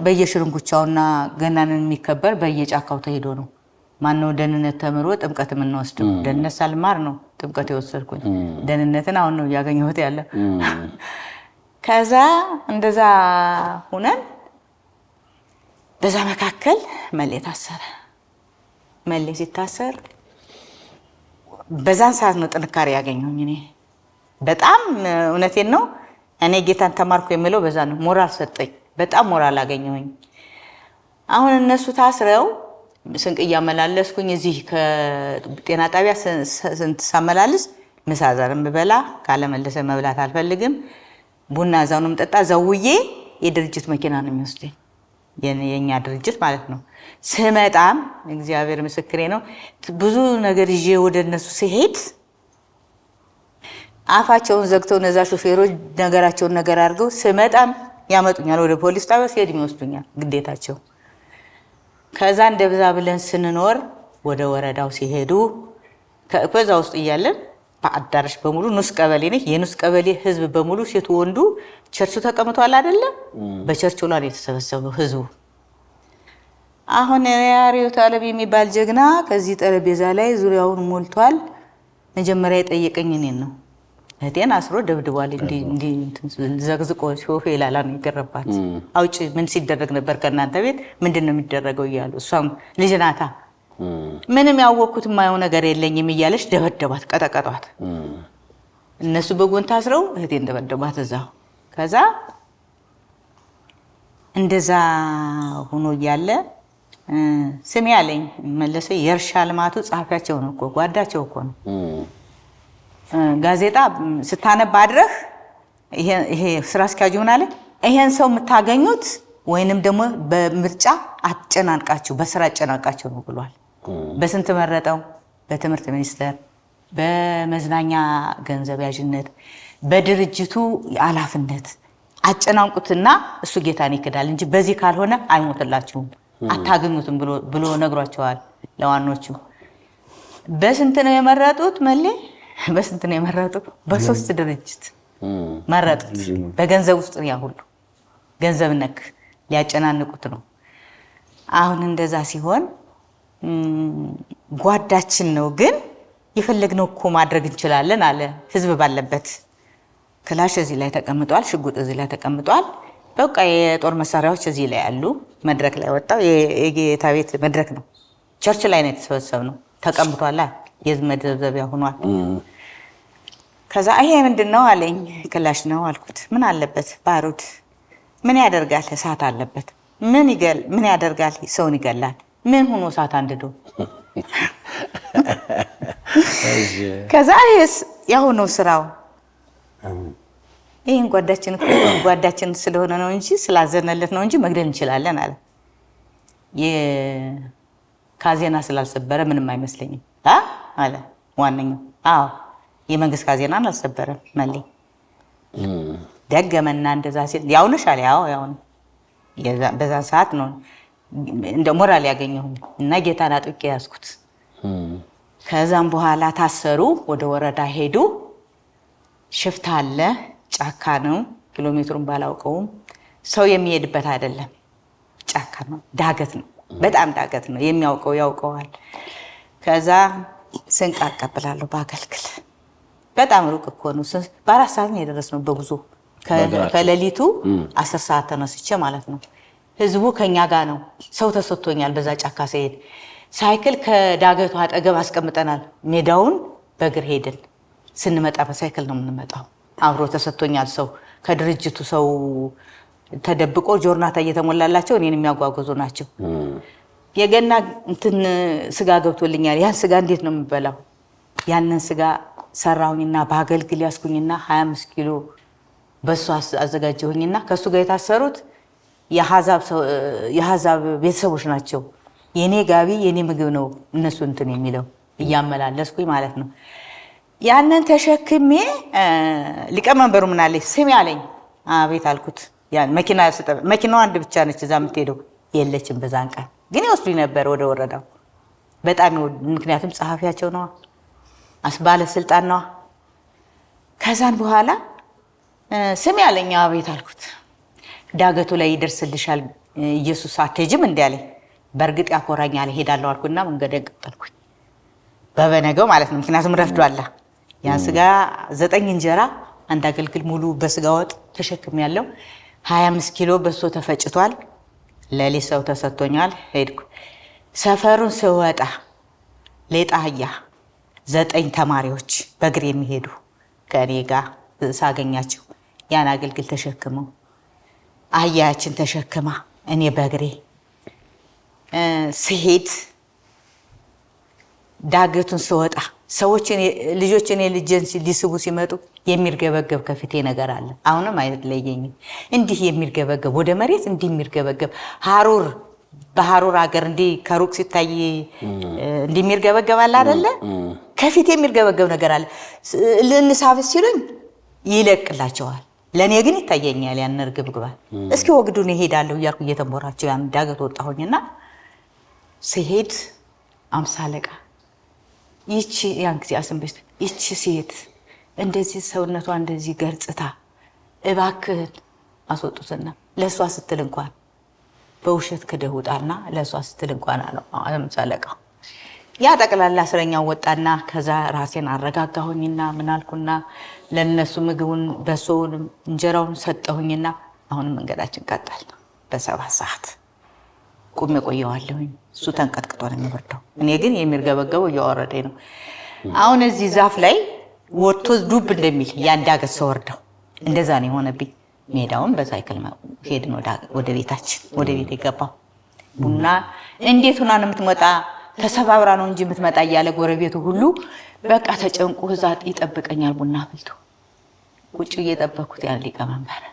በየሽርንጉቻውና ገናንን የሚከበር በየጫካው ተሄዶ ነው። ማነው ደህንነት ተምሮ ጥምቀት የምንወስደው? ደህንነት ሳልማር ነው ጥምቀት የወሰድኩኝ። ደህንነትን አሁን ነው እያገኘሁት ያለ። ከዛ እንደዛ ሁነን በዛ መካከል መሌ ታሰረ። መሌ ሲታሰር በዛን ሰዓት ነው ጥንካሬ ያገኘሁኝ። እኔ በጣም እውነቴን ነው። እኔ ጌታን ተማርኩ የምለው በዛ ነው። ሞራል ሰጠኝ። በጣም ሞራል አገኘሁኝ። አሁን እነሱ ታስረው ስንቅ እያመላለስኩኝ እዚህ ከጤና ጣቢያ ሳመላልስ ምሳ ዘርም ብበላ ካለመለሰ መብላት አልፈልግም። ቡና እዛው ነው የምጠጣ። ዘውዬ የድርጅት መኪና ነው የሚወስደኝ፣ የኛ ድርጅት ማለት ነው። ስመጣም እግዚአብሔር ምስክሬ ነው፣ ብዙ ነገር ይዤ ወደ እነሱ ሲሄድ አፋቸውን ዘግተው እነዛ ሾፌሮች ነገራቸውን ነገር አድርገው ስመጣም ያመጡኛል። ወደ ፖሊስ ጣቢያ ሲሄድ ይወስዱኛል፣ ግዴታቸው። ከዛ እንደብዛ ብለን ስንኖር ወደ ወረዳው ሲሄዱ ከዛ ውስጥ እያለን በአዳራሽ በሙሉ ንስ ቀበሌ ነች። የንስ ቀበሌ ህዝብ በሙሉ ሴቱ ወንዱ ቸርቹ ተቀምጧል አይደለ? በቸርቹ ላይ የተሰበሰበው ህዝቡ። አሁን ያሪዮት አለብ የሚባል ጀግና ከዚህ ጠረጴዛ ላይ ዙሪያውን ሞልቷል። መጀመሪያ የጠየቀኝ እኔን ነው። እህቴን አስሮ ደብድቧል። እንዲ ዘግዝቆ ሾፌ ይላል ነው የገረባት። አውጪ ምን ሲደረግ ነበር ከእናንተ ቤት? ምንድነው የሚደረገው እያሉ እሷም ልጅ ናታ ምንም ያወቅኩት የማየው ነገር የለኝም እያለች ደበደባት፣ ቀጠቀጧት። እነሱ በጎን ታስረው እህቴን ደበደቧት እዛው። ከዛ እንደዛ ሆኖ እያለ ስሜ አለኝ መለሰ። የእርሻ ልማቱ ጸሐፊያቸው ነው እኮ ጓዳቸው እኮ ነው። ጋዜጣ ስታነብ አድረህ ይሄ ስራ አስኪያጁ ምን አለ፣ ይሄን ሰው የምታገኙት ወይንም ደግሞ በምርጫ አጨናንቃችሁ በስራ አጨናንቃችሁ ነው ብሏል። በስንት መረጠው? በትምህርት ሚኒስቴር፣ በመዝናኛ ገንዘብ ያዥነት፣ በድርጅቱ ኃላፊነት አጨናንቁትና እሱ ጌታን ይክዳል እንጂ በዚህ ካልሆነ አይሞትላችሁም አታገኙትም ብሎ ነግሯቸዋል ለዋኖቹ። በስንት ነው የመረጡት? መሌ በስንት ነው የመረጡት? በ3 ድርጅት መረጡት። በገንዘብ ውስጥ ያ ሁሉ ገንዘብ ነክ ሊያጨናንቁት ነው። አሁን እንደዛ ሲሆን ጓዳችን ነው ግን የፈለግነው እኮ ማድረግ እንችላለን አለ። ህዝብ ባለበት ክላሽ እዚህ ላይ ተቀምጧል፣ ሽጉጥ እዚህ ላይ ተቀምጧል። በቃ የጦር መሳሪያዎች እዚህ ላይ ያሉ። መድረክ ላይ ወጣው። የጌታ ቤት መድረክ ነው። ቸርች ላይ ነው የተሰበሰብነው። ተቀምጧል። የህዝብ መደብዘቢያ ሆኗል። ከዛ ይሄ ምንድነው አለኝ። ክላሽ ነው አልኩት። ምን አለበት? ባሩድ። ምን ያደርጋል? እሳት አለበት። ምን ያደርጋል? ሰውን ይገላል። ምን ሆኖ እሳት አንድዶ? ከዛ ይሄስ ያው ነው ስራው። ይሄን ጓዳችን ስለሆነ ነው እንጂ ስላዘነለት ነው እንጂ መግደል እንችላለን አለ። የካዜና ስላልሰበረ ምንም አይመስለኝም አለ ዋነኛው። አዎ የመንግስት ካዜናን አልሰበረም መሌ። ደገመና እንደዛ ሲል ያው ነሽ አለ። ያው ነው። በዛ ሰዓት ነው እንደ ሞራል ያገኘሁ እና ጌታን አጥብቄ ያዝኩት። ከዛም በኋላ ታሰሩ። ወደ ወረዳ ሄዱ። ሽፍታ አለ። ጫካ ነው። ኪሎ ሜትሩን ባላውቀውም ሰው የሚሄድበት አይደለም። ጫካ ነው። ዳገት ነው። በጣም ዳገት ነው። የሚያውቀው ያውቀዋል። ከዛ ስንቅ አቀብላለሁ በአገልግል። በጣም ሩቅ እኮ ነው። በ4 ሰዓት ነው የደረስነው በጉዞ ከሌሊቱ 10 ሰዓት ተነስቼ ማለት ነው። ህዝቡ ከኛ ጋር ነው። ሰው ተሰጥቶኛል። በዛ ጫካ ሲሄድ ሳይክል ከዳገቱ አጠገብ አስቀምጠናል። ሜዳውን በእግር ሄድን። ስንመጣ በሳይክል ነው የምንመጣው። አብሮ ተሰጥቶኛል ሰው ከድርጅቱ ሰው ተደብቆ ጆርናታ እየተሞላላቸው እኔን የሚያጓጉዙ ናቸው። የገና እንትን ስጋ ገብቶልኛል። ያን ስጋ እንዴት ነው የምበላው? ያንን ስጋ ሰራሁኝና በአገልግል ያስኩኝና 25 ኪሎ በሱ አዘጋጀሁኝና ከሱ ጋር የታሰሩት የአሕዛብ ቤተሰቦች ናቸው። የኔ ጋቢ የኔ ምግብ ነው እነሱ እንትን የሚለው እያመላለስኩኝ ማለት ነው። ያንን ተሸክሜ ሊቀመንበሩ ምን አለኝ? ስሚ አለኝ። አቤት አልኩት። ያን መኪናዋ አንድ ብቻ ነች እዛ የምትሄደው፣ የለችም በዛን ቀን ግን ይወስዱኝ ነበር ወደ ወረዳው። በጣም ምክንያቱም ጸሐፊያቸው ነዋ፣ ባለስልጣን ነዋ። ከዛን በኋላ ስሚ አለኝ። አቤት አልኩት። ዳገቱ ላይ ይደርስልሻል ኢየሱስ አትሄጂም እንዴ አለኝ። በእርግጥ ያኮራኛል እሄዳለሁ አልኩና መንገዴን ቀጠልኩኝ። በበነገው ማለት ነው፣ ምክንያቱም ረፍዷል። ያን ስጋ 9 እንጀራ 1 አገልግል ሙሉ በስጋ ወጥ ተሸክሜያለሁ። 25 ኪሎ በሶ ተፈጭቷል። ለሊት ሰው ተሰጥቶኛል። ሄድኩ። ሰፈሩን ስወጣ ሌጣ አህያ 9 ተማሪዎች በእግር የሚሄዱ ከኔ ጋር ሳገኛቸው ያን አገልግል ተሸክመው አህያችን ተሸክማ እኔ በእግሬ ስሄድ ዳገቱን ስወጣ ሰዎች ልጆች እኔ ልጅን ሊስቡ ሲመጡ የሚርገበገብ ከፊቴ ነገር አለ። አሁንም አይለየኝም። እንዲህ የሚርገበገብ ወደ መሬት እንዲህ የሚርገበገብ ሐሩር በሐሩር ሀገር እንዲህ ከሩቅ ሲታይ እንዲህ የሚርገበገብ አለ አይደለ? ከፊቴ የሚርገበገብ ነገር አለ። ልንሳብ ሲሉኝ ይለቅላቸዋል። ለኔ ግን ይታየኛል ያን እርግብግባል። እስኪ ወግዱን እሄዳለሁ እያልኩ እየተንቦራቸው ያን ዳገት ወጣሁኝና ሲሄድ 50 አለቃ ይቺ ያን ጊዜ አስንበስት ይቺ ሴት እንደዚህ ሰውነቷ እንደዚህ ገርጽታ እባክህን አስወጡትና ለሷ ስትል እንኳን በውሸት ከደውጣና ለሷ ስትል እንኳን አለው 50 አለቃ። ያ ጠቅላላ እስረኛው ወጣና ከዛ ራሴን አረጋጋሁኝና ምን አልኩና ለነሱ ምግቡን በሶውን እንጀራውን ሰጠሁኝና አሁን መንገዳችን ቀጠል። በ7 ሰዓት ቁሜ ቆየዋለሁኝ። እሱ ተንቀጥቅጦ ነው የሚወርደው። እኔ ግን የሚርገበገበው እያወረደኝ ነው። አሁን እዚህ ዛፍ ላይ ወጥቶ ዱብ እንደሚል ያንዳገት ሰው ወርደው እንደዛ ነው የሆነብኝ። ሜዳውን በሳይክል ሄድን ወደ ቤታችን። ወደ ቤት የገባው ቡና እንዴት ሆና ነው የምትመጣ? ተሰባብራ ነው እንጂ የምትመጣ እያለ ጎረቤቱ ሁሉ በቃ ተጨንቆ እዛ ይጠብቀኛል ቡና አፍልቶ። ቁጭ እየጠበኩት ያን ሊቀመንበር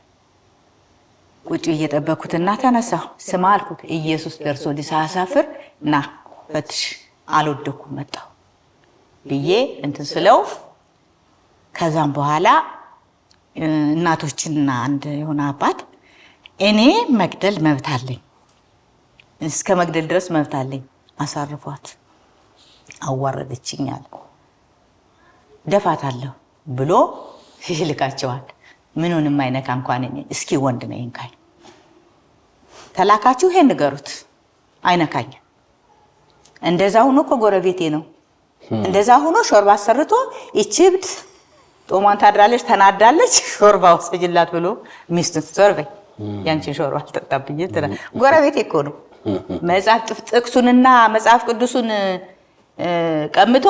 ቁጭ እየጠበኩትና ተነሳሁ። ስማ አልኩት። ኢየሱስ ደርሶ ሊሳሳፍር ና ፈትሽ አልወደኩም መጣሁ ብዬ እንትን ስለው ከዛም በኋላ እናቶችና አንድ የሆነ አባት እኔ መግደል መብት አለኝ፣ እስከ መግደል ድረስ መብት አለኝ፣ አሳርፏት፣ አዋረደችኛል፣ ደፋታለሁ ብሎ ይልካቸዋል። ምኑንም አይነካ እንኳን እኔ እስኪ ወንድ ነኝ እንካኝ ተላካችሁ ይሄን ንገሩት አይነካኝ። እንደዛ ሆኖ እኮ ጎረቤቴ ነው። እንደዛ ሆኖ ሾርባ አሰርቶ ይችብት ጦማን ታድራለች፣ ተናዳለች፣ ሾርባ ወሰጅላት ብሎ ሚስቱን ዞርበይ ያንቺን ሾርባ አልጠጣብኝ ትላ ጎረቤቴ እኮ ነው። መጽሐፍ ጥቅሱንና መጽሐፍ ቅዱሱን ቀምቶ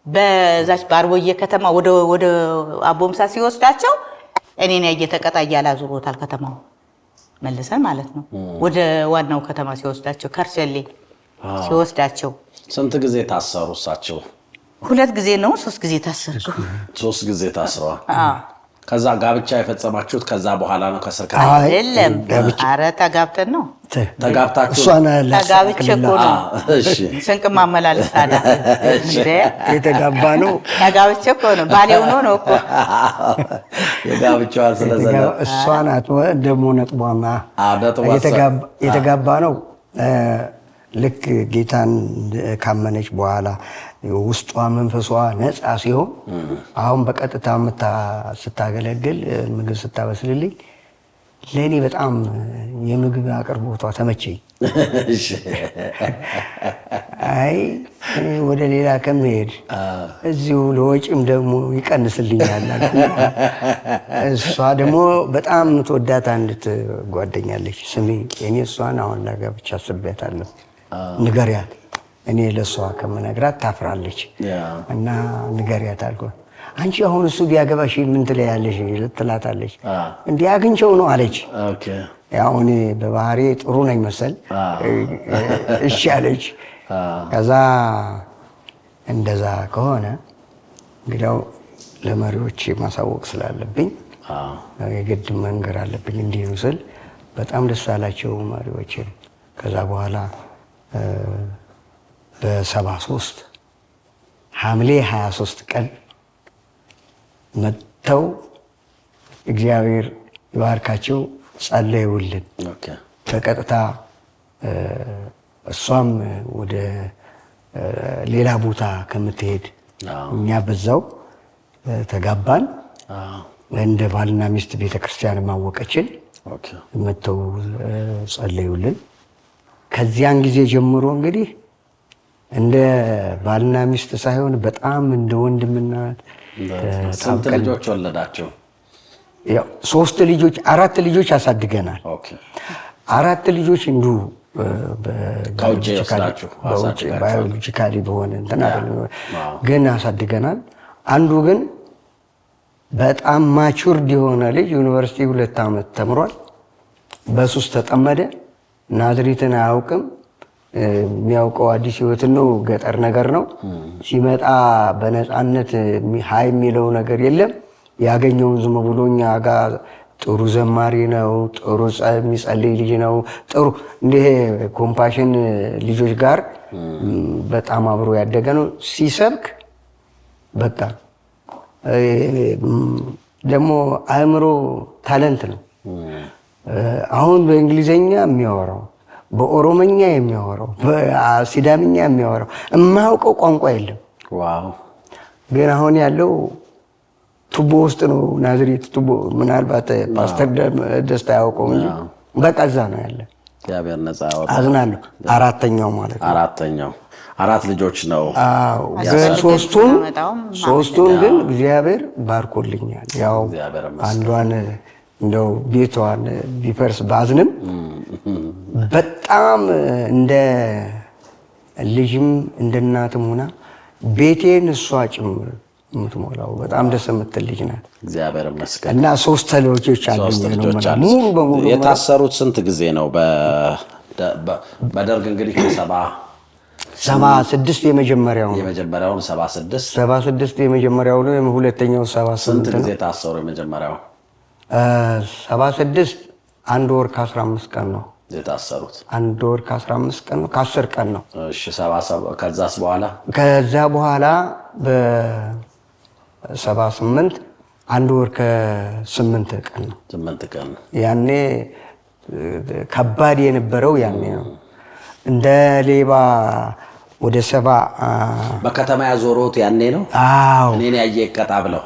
በዛች ባርቦዬ ከተማ ወደ አቦምሳ ሲወስዳቸው እኔን ያየተቀጣ ያላዙሮታል ከተማው መልሰን ማለት ነው። ወደ ዋናው ከተማ ሲወስዳቸው ከርቸሌ ሲወስዳቸው ስንት ጊዜ ታሰሩ እሳቸው? 2 ጊዜ ነው 3 ጊዜ ታሰርኩ። 3 ጊዜ ታስረዋል። ከዛ ጋብቻ የፈጸማችሁት ከዛ በኋላ ነው? ከስር አይደለም። ኧረ ተጋብተን ነው። ተጋብታችሁ? ተጋብቼ እኮ ነው። እሺ ስንቅ ማመላለስ ታዲያ የተጋባ ነው። ተጋብቼ እኮ ነው። ባሌው ነው እኮ የጋብቻዋን ስለዘለ እሷ ናት ደግሞ ነጥቧማ። የተጋባ ነው ልክ ጌታን ካመነች በኋላ ውስጧ መንፈሷ ነፃ ሲሆን አሁን በቀጥታ ስታገለግል ምግብ ስታበስልልኝ ለእኔ በጣም የምግብ አቅርቦቷ ተመቸኝ። አይ ወደ ሌላ ከመሄድ እዚሁ ለወጪም ደግሞ ይቀንስልኛል። እሷ ደግሞ በጣም ትወዳት አንዲት ጓደኛለች። ስሜ እኔ እሷን አሁን ላጋብቻ አስቤያታለሁ፣ ንገሪያት፣ እኔ ለእሷ ከምነግራት ታፍራለች እና ንገሪያት አልኳት። አንቺ አሁን እሱ ቢያገባሽ ምን ትለያለሽ ትላታለች። እንዲህ አግኝቸው ነው አለች። ያው እኔ በባህሪ ጥሩ ነኝ መሰል እሺ አለች። ከዛ እንደዛ ከሆነ እንግዲያው ለመሪዎች ማሳወቅ ስላለብኝ የግድ መንገር አለብኝ እንዲህ ስል በጣም ደስ አላቸው መሪዎች። ከዛ በኋላ በ73 ሐምሌ 23 ቀን መጥተው እግዚአብሔር ይባርካቸው ጸለዩልን። በቀጥታ እሷም ወደ ሌላ ቦታ ከምትሄድ እኛ በዛው ተጋባን። እንደ ባልና ሚስት ቤተክርስቲያን ማወቀችን መጥተው ጸለዩልን። ከዚያን ጊዜ ጀምሮ እንግዲህ እንደ ባልና ሚስት ሳይሆን በጣም እንደ ወንድምና ስንት ልጆች ወለዳቸው? ያው 3 ልጆች 4 ልጆች አሳድገናል። 4 ልጆች እንዲሁ ባዮሎጂካሊ በሆነ እንትን አይደለም ግን አሳድገናል። አንዱ ግን በጣም ማቹርድ የሆነ ልጅ ዩኒቨርሲቲ 2 ዓመት ተምሯል። በሱስ ተጠመደ። ናዝሬትን አያውቅም። የሚያውቀው አዲስ ህይወት ነው፣ ገጠር ነገር ነው። ሲመጣ በነፃነት ሃይ የሚለው ነገር የለም። ያገኘውን ዝም ብሎ እኛ ጋር ጥሩ ዘማሪ ነው፣ ጥሩ የሚጸልይ ልጅ ነው። ጥሩ እንደ ኮምፓሽን ልጆች ጋር በጣም አብሮ ያደገ ነው። ሲሰብክ በቃ ደግሞ አእምሮ ታለንት ነው። አሁን በእንግሊዘኛ የሚያወራው፣ በኦሮሞኛ የሚያወራው፣ በሲዳምኛ የሚያወራው የማያውቀው ቋንቋ የለም። ዋው! ግን አሁን ያለው ቱቦ ውስጥ ነው፣ ናዝሬት ቱቦ። ምናልባት ፓስተር ደስታ ያውቀው እንጂ በቃ እዛ ነው ያለ። እግዚአብሔር ነፃ ያወጣ። አዝናለሁ። አራተኛው ማለት ነው። አራተኛው 4 ልጆች ነው። አዎ፣ ሶስቱን ግን እግዚአብሔር ባርኮልኛል። ያው አንዷን እንደው ቤቷን ቢፈርስ ባዝንም በጣም እንደ ልጅም እንደ እናትም ሆና ቤቴን እሷ ጭምር የምትሞላው በጣም ደስ የምትል ልጅ ናት። እግዚአብሔር ይመስገን። እና 3 ልጆች አሉኝ ነው ሙሉ በሙሉ። የታሰሩት ስንት ጊዜ ነው? በደርግ እንግዲህ 76 የመጀመሪያውን 76 የመጀመሪያው ነው። ሁለተኛው 78 ስንት ጊዜ ታሰሩ? የመጀመሪያው 76 1 ወር ከ15 ቀን ነው የታሰሩት። 1 ወር ከ15 ቀን ነው፣ ከ10 ቀን ነው። እሺ 77 ከዛስ በኋላ በ78 1 ወር ከ8 ቀን ነው። 8 ቀን ነው። ያኔ ከባድ የነበረው ያኔ ነው። እንደ ሌባ ወደ 70 በከተማ ያዞሩት ያኔ ነው። አዎ እኔን ያየ ይቀጣ ብለው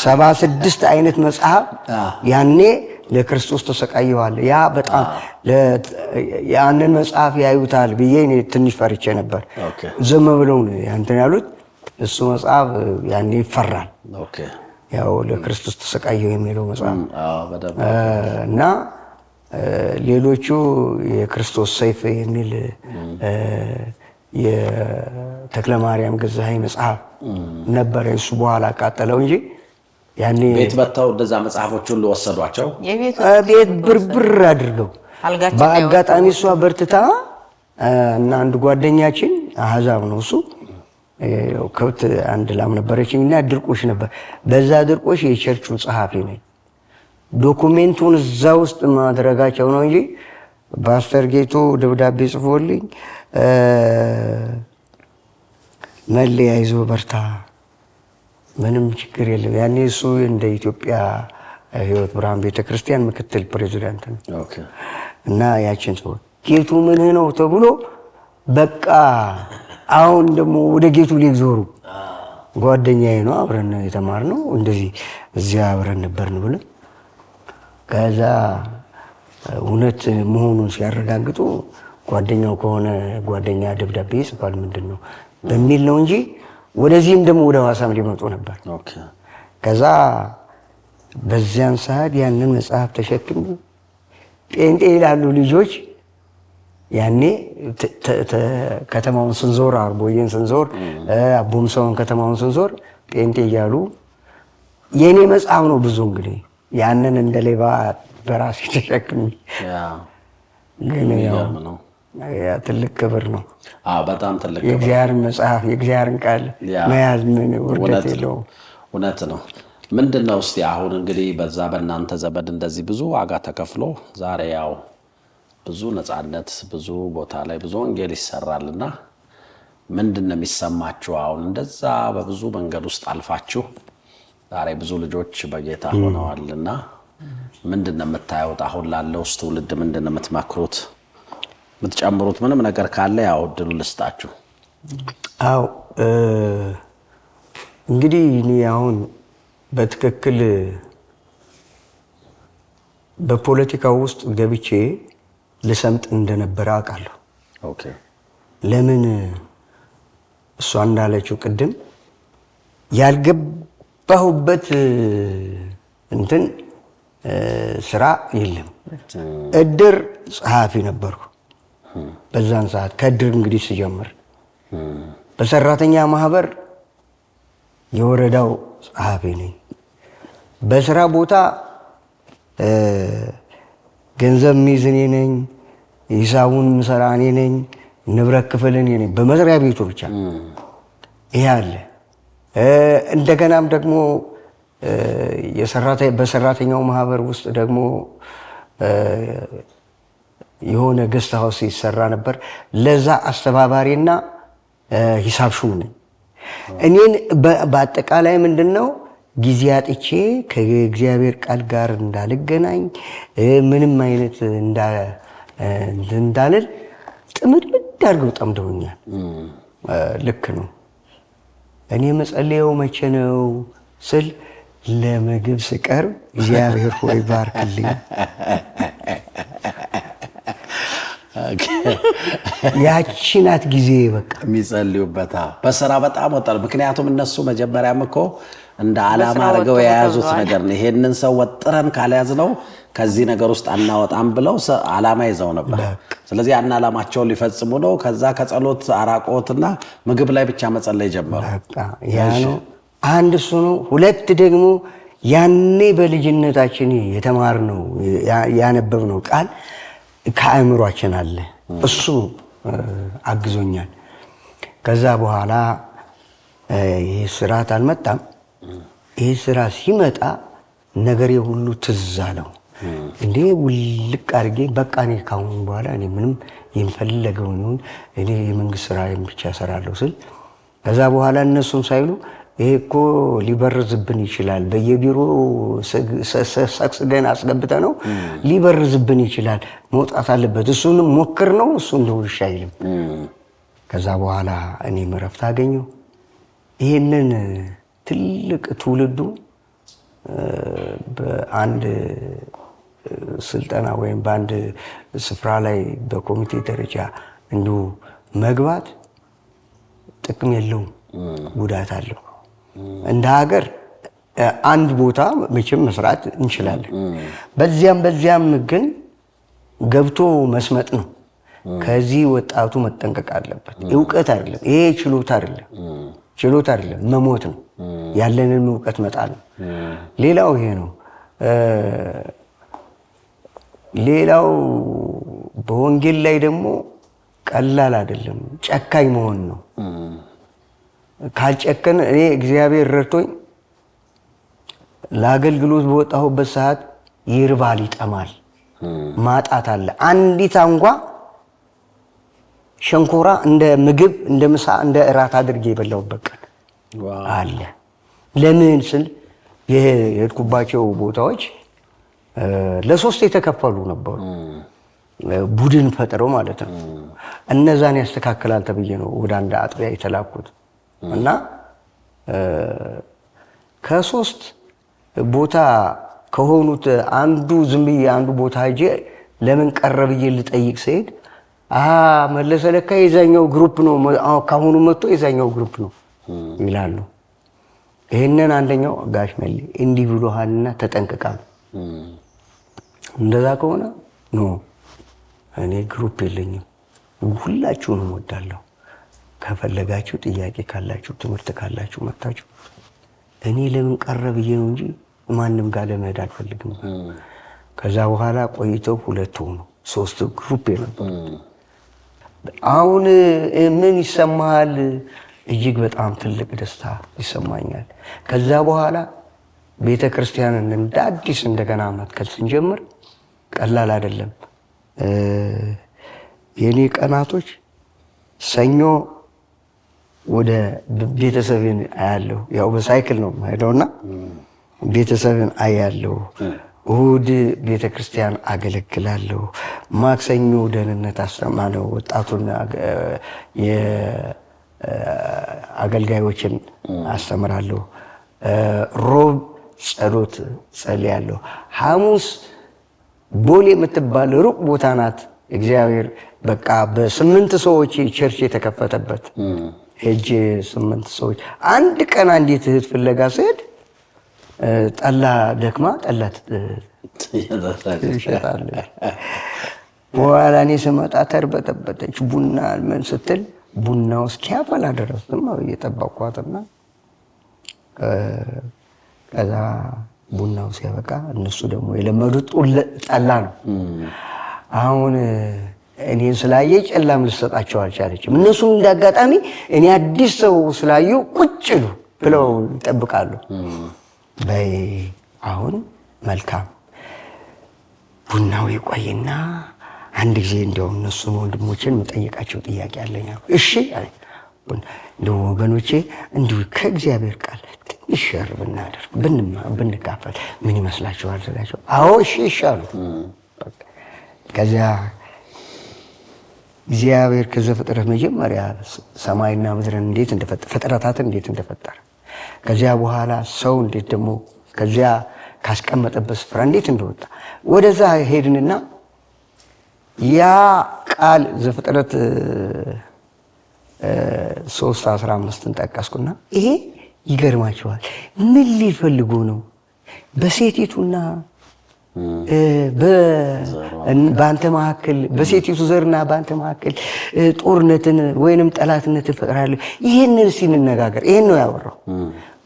76 አይነት መጽሐፍ ያኔ ለክርስቶስ ተሰቃየዋል። ያ በጣም ያንን መጽሐፍ ያዩታል ብዬ እኔ ትንሽ ፈርቼ ነበር። ዝም ብለው ነው ያንተን ያሉት። እሱ መጽሐፍ ያኔ ይፈራል። ያው ለክርስቶስ ተሰቃየው የሚለው መጽሐፍ እና ሌሎቹ የክርስቶስ ሰይፍ የሚል የተክለ ማርያም ገዛኸኝ መጽሐፍ ነበረ። እሱ በኋላ አቃጠለው እንጂ ያኔ ቤት መጥተው እንደዛ መጽሐፎች ሁሉ ወሰዷቸው። ቤት ብርብር አድርገው በአጋጣሚ እሷ በርትታ እና አንድ ጓደኛችን አህዛብ ነው እሱ ከብት አንድ ላም ነበረችኝ እና ድርቆሽ ነበር። በዛ ድርቆሽ የቸርቹ ጸሐፊ ነኝ። ዶኩሜንቱን እዛ ውስጥ ማድረጋቸው ነው እንጂ ፓስተር ጌቱ ደብዳቤ ጽፎልኝ መለያ ይዞ በርታ ምንም ችግር የለም። ያኔ እሱ እንደ ኢትዮጵያ ሕይወት ብርሃን ቤተክርስቲያን ምክትል ፕሬዚዳንት ነው እና ያችን ሰው ጌቱ ምንህ ነው ተብሎ በቃ አሁን ደግሞ ወደ ጌቱ ሊዞሩ ጓደኛዬ ነው አብረን የተማርነው እንደዚህ እዚያ አብረን ነበርን ብለን ከዛ እውነት መሆኑን ሲያረጋግጡ ጓደኛው ከሆነ ጓደኛ ደብዳቤ ይጽፋል ምንድን ነው በሚል ነው እንጂ ወደዚህም ደግሞ ወደ ሐዋሳም ሊመጡ ነበር። ከዛ በዚያን ሰዓት ያንን መጽሐፍ ተሸክም ጴንጤ ይላሉ ልጆች። ያኔ ከተማውን ስንዞር አርቦዬን ስንዞር አቦምሰውን ከተማውን ስንዞር ጴንጤ እያሉ የኔ መጽሐፍ ነው ብዙ እንግዲህ ያንን እንደ ሌባ በራሴ ተሸክም ግን ያ ትልቅ ክብር ነው። በጣም ትልቅ ክብር። የእግዚአብሔርን መጽሐፍ የእግዚአብሔርን ቃል መያዝ ምን ውርደት የለውም። እውነት ነው። ምንድን ነው እስቲ አሁን እንግዲህ በዛ በእናንተ ዘመን እንደዚህ ብዙ ዋጋ ተከፍሎ ዛሬ ያው ብዙ ነፃነት ብዙ ቦታ ላይ ብዙ ወንጌል ይሰራልና ምንድን ነው የሚሰማችሁ? አሁን እንደዛ በብዙ መንገድ ውስጥ አልፋችሁ ዛሬ ብዙ ልጆች በጌታ ሆነዋልና ምንድን ነው የምታዩት? አሁን ላለው ትውልድ ምንድን ነው የምትመክሩት? የምትጨምሩት ምንም ነገር ካለ ያው እድሉ ልስጣችሁ። አዎ እንግዲህ እኔ አሁን በትክክል በፖለቲካው ውስጥ ገብቼ ልሰምጥ እንደነበረ አውቃለሁ። ለምን እሷ እንዳለችው ቅድም ያልገባሁበት እንትን ስራ የለም። እድር ጸሐፊ ነበርኩ በዛን ሰዓት። ከእድር እንግዲህ ስጀምር በሰራተኛ ማህበር የወረዳው ጸሐፊ ነኝ። በስራ ቦታ ገንዘብ ሚይዝ እኔ ነኝ፣ ሂሳቡን ምሰራ እኔ ነኝ፣ ንብረት ክፍል እኔ ነኝ። በመስሪያ ቤቱ ብቻ ይሄ አለ። እንደገናም ደግሞ በሰራተኛው ማህበር ውስጥ ደግሞ የሆነ ገስት ሃውስ ይሰራ ነበር። ለዛ አስተባባሪና ሂሳብ ሹም ነኝ። እኔን በአጠቃላይ ምንድነው ጊዜ አጥቼ ከእግዚአብሔር ቃል ጋር እንዳልገናኝ ምንም አይነት እንዳልል ጥምድምድ አድርገው ጠምደውኛል። ልክ ነው። እኔ መጸለየው መቼ ነው ስል ለምግብ ስቀርብ እግዚአብሔር ሆይ ባርክልኝ። ያቺ ናት ጊዜ በቃ የሚጸልዩበት። በስራ በጣም ወጣል። ምክንያቱም እነሱ መጀመሪያም እኮ እንደ ዓላማ አድርገው የያዙት ነገር ነው። ይሄንን ሰው ወጥረን ካልያዝነው ከዚህ ነገር ውስጥ አናወጣም ብለው ዓላማ ይዘው ነበር። ስለዚህ ያን ዓላማቸውን ሊፈጽሙ ነው። ከዛ ከጸሎት አራቆትና ምግብ ላይ ብቻ መጸለይ ጀመሩ። ያ ነው አንድ እሱ ነው። ሁለት ደግሞ ያኔ በልጅነታችን የተማርነው ያነበብነው ቃል ከአእምሯችን አለ። እሱ አግዞኛል። ከዛ በኋላ ይህ ስርዓት አልመጣም። ይህ ስራ ሲመጣ ነገሬ ሁሉ ትዝ አለው። እንዴ ውልቅ አድርጌ በቃ እኔ ካሁን በኋላ እኔ ምንም የምፈልገውን ይሁን እኔ የመንግስት ስራ ብቻ እሰራለሁ ስል ከዛ በኋላ እነሱም ሳይሉ ይሄ እኮ ሊበርዝብን ይችላል፣ በየቢሮ ሰክስደን አስገብተ ነው ሊበርዝብን ይችላል፣ መውጣት አለበት፣ እሱንም ሞክር ነው እሱ እንደው አይልም። ከዛ በኋላ እኔም እረፍት አገኘሁ። ይሄንን ትልቅ ትውልዱ በአንድ ስልጠና ወይም በአንድ ስፍራ ላይ በኮሚቴ ደረጃ እንዲሁ መግባት ጥቅም የለውም፣ ጉዳት አለው። እንደ ሀገር አንድ ቦታ መቼም መስራት እንችላለን። በዚያም ግን ገብቶ መስመጥ ነው። ከዚህ ወጣቱ መጠንቀቅ አለበት። እውቀት አይደለም ይሄ፣ ችሎታ አይደለም መሞት ነው። ያለንን እውቀት መጣል ነው። ሌላው ይሄ ነው። ሌላው በወንጌል ላይ ደግሞ ቀላል አይደለም፣ ጨካኝ መሆን ነው። ካልጨከን እኔ እግዚአብሔር ረድቶኝ ለአገልግሎት በወጣሁበት ሰዓት ይርባል፣ ይጠማል፣ ማጣት አለ። አንዲት አንጓ ሸንኮራ እንደ ምግብ እንደ ምሳ እንደ እራት አድርጌ የበላሁበት ቀን አለ። ለምን ስል የሄድኩባቸው ቦታዎች ለሶስት የተከፈሉ ነበሩ፣ ቡድን ፈጥረው ማለት ነው። እነዛን ያስተካክላል ተብዬ ነው ወደ አንድ አጥቢያ የተላኩት እና ከሶስት ቦታ ከሆኑት አንዱ ዝም ብዬ አንዱ ቦታ ሄጄ ለምን ቀረ ብዬ ልጠይቅ ስሄድ መለሰ ለካ የዛኛው ግሩፕ ነው ካሁኑ መጥቶ የዛኛው ግሩፕ ነው ይላሉ። ይሄንን አንደኛው ጋሽ መሌ እንዲህ ብሎሃልና ተጠንቅቃ፣ እንደዛ ከሆነ ኖ እኔ ግሩፕ የለኝም፣ ሁላችሁንም ወዳለሁ፣ ከፈለጋችሁ ጥያቄ ካላችሁ ትምህርት ካላችሁ መጣችሁ፣ እኔ ለምን ቀረ ብዬ ነው እንጂ ማንም ጋር ለመሄድ አልፈልግም። ከዛ በኋላ ቆይተው ሁለት ሆኑ፣ ሶስት ግሩፕ የነበሩ። አሁን ምን ይሰማሃል? እጅግ በጣም ትልቅ ደስታ ይሰማኛል። ከዛ በኋላ ቤተ ክርስቲያንን እንደ አዲስ እንደገና መትከል ስንጀምር ቀላል አይደለም። የኔ ቀናቶች ሰኞ ወደ ቤተሰብን አያለሁ፣ ያው በሳይክል ነው ሄደውና ቤተሰብን አያለሁ። እሁድ ቤተ ክርስቲያን አገለግላለሁ። ማክሰኞ ደህንነት አስተማሪው ወጣቱን የአገልጋዮችን አስተምራለሁ። ሮብ ጸሎት ጸልያለሁ። ሐሙስ ቦሌ የምትባል ሩቅ ቦታ ናት። እግዚአብሔር በቃ በ8 ሰዎች ቸርች የተከፈተበት ሄጄ 8 ሰዎች አንድ ቀን አንዲት እህት ፍለጋ ስሄድ ጠላ ደክማ ጠላ ትሸጣለች። በኋላ እኔ ስመጣ ተርበተበተች። ቡና ምን ስትል ቡናው እስኪያፈላ ድረስ እየጠበኳትና ከዛ ቡናው ሲያበቃ እነሱ ደግሞ የለመዱት ጠላ ነው። አሁን እኔን ስላየ ጨላም ልሰጣቸው አልቻለችም። እነሱም እንዳጋጣሚ እኔ አዲስ ሰው ስላዩ ቁጭ ብለው ይጠብቃሉ። በይ አሁን መልካም ቡናው ይቆይና አንድ ጊዜ እንደውም እነሱን ወንድሞችን መጠየቃቸው ጥያቄ አለኝ። እሺ አለኝ። እንደው ወገኖቼ እንዲሁ ከእግዚአብሔር ቃል ትንሽ ሸር ብናደርግ ብንካፈል ምን ይመስላችኋል ስላቸው፣ አዎ እሺ ይሻሉ። ከዚያ እግዚአብሔር ከዘፍጥረት መጀመሪያ ሰማይና ምድርን እንዴት እንደፈጠረ፣ ፍጥረታትን እንዴት እንደፈጠረ፣ ከዚያ በኋላ ሰው እንዴት ደግሞ ከዚያ ካስቀመጠበት ስፍራ እንዴት እንደወጣ ወደዛ ሄድንና ያ ቃል ዘፍጥረት 3:15 ጠቀስኩና ይሄ ይገርማቸዋል። ምን ሊፈልጉ ነው? በሴቲቱና በአንተ መካከል በሴቲቱ ዘርና በአንተ መካከል ጦርነትን ወይንም ጠላትነትን ፈጥራለሁ። ይሄንን ሲንነጋገር ይሄን ነው ያወራው።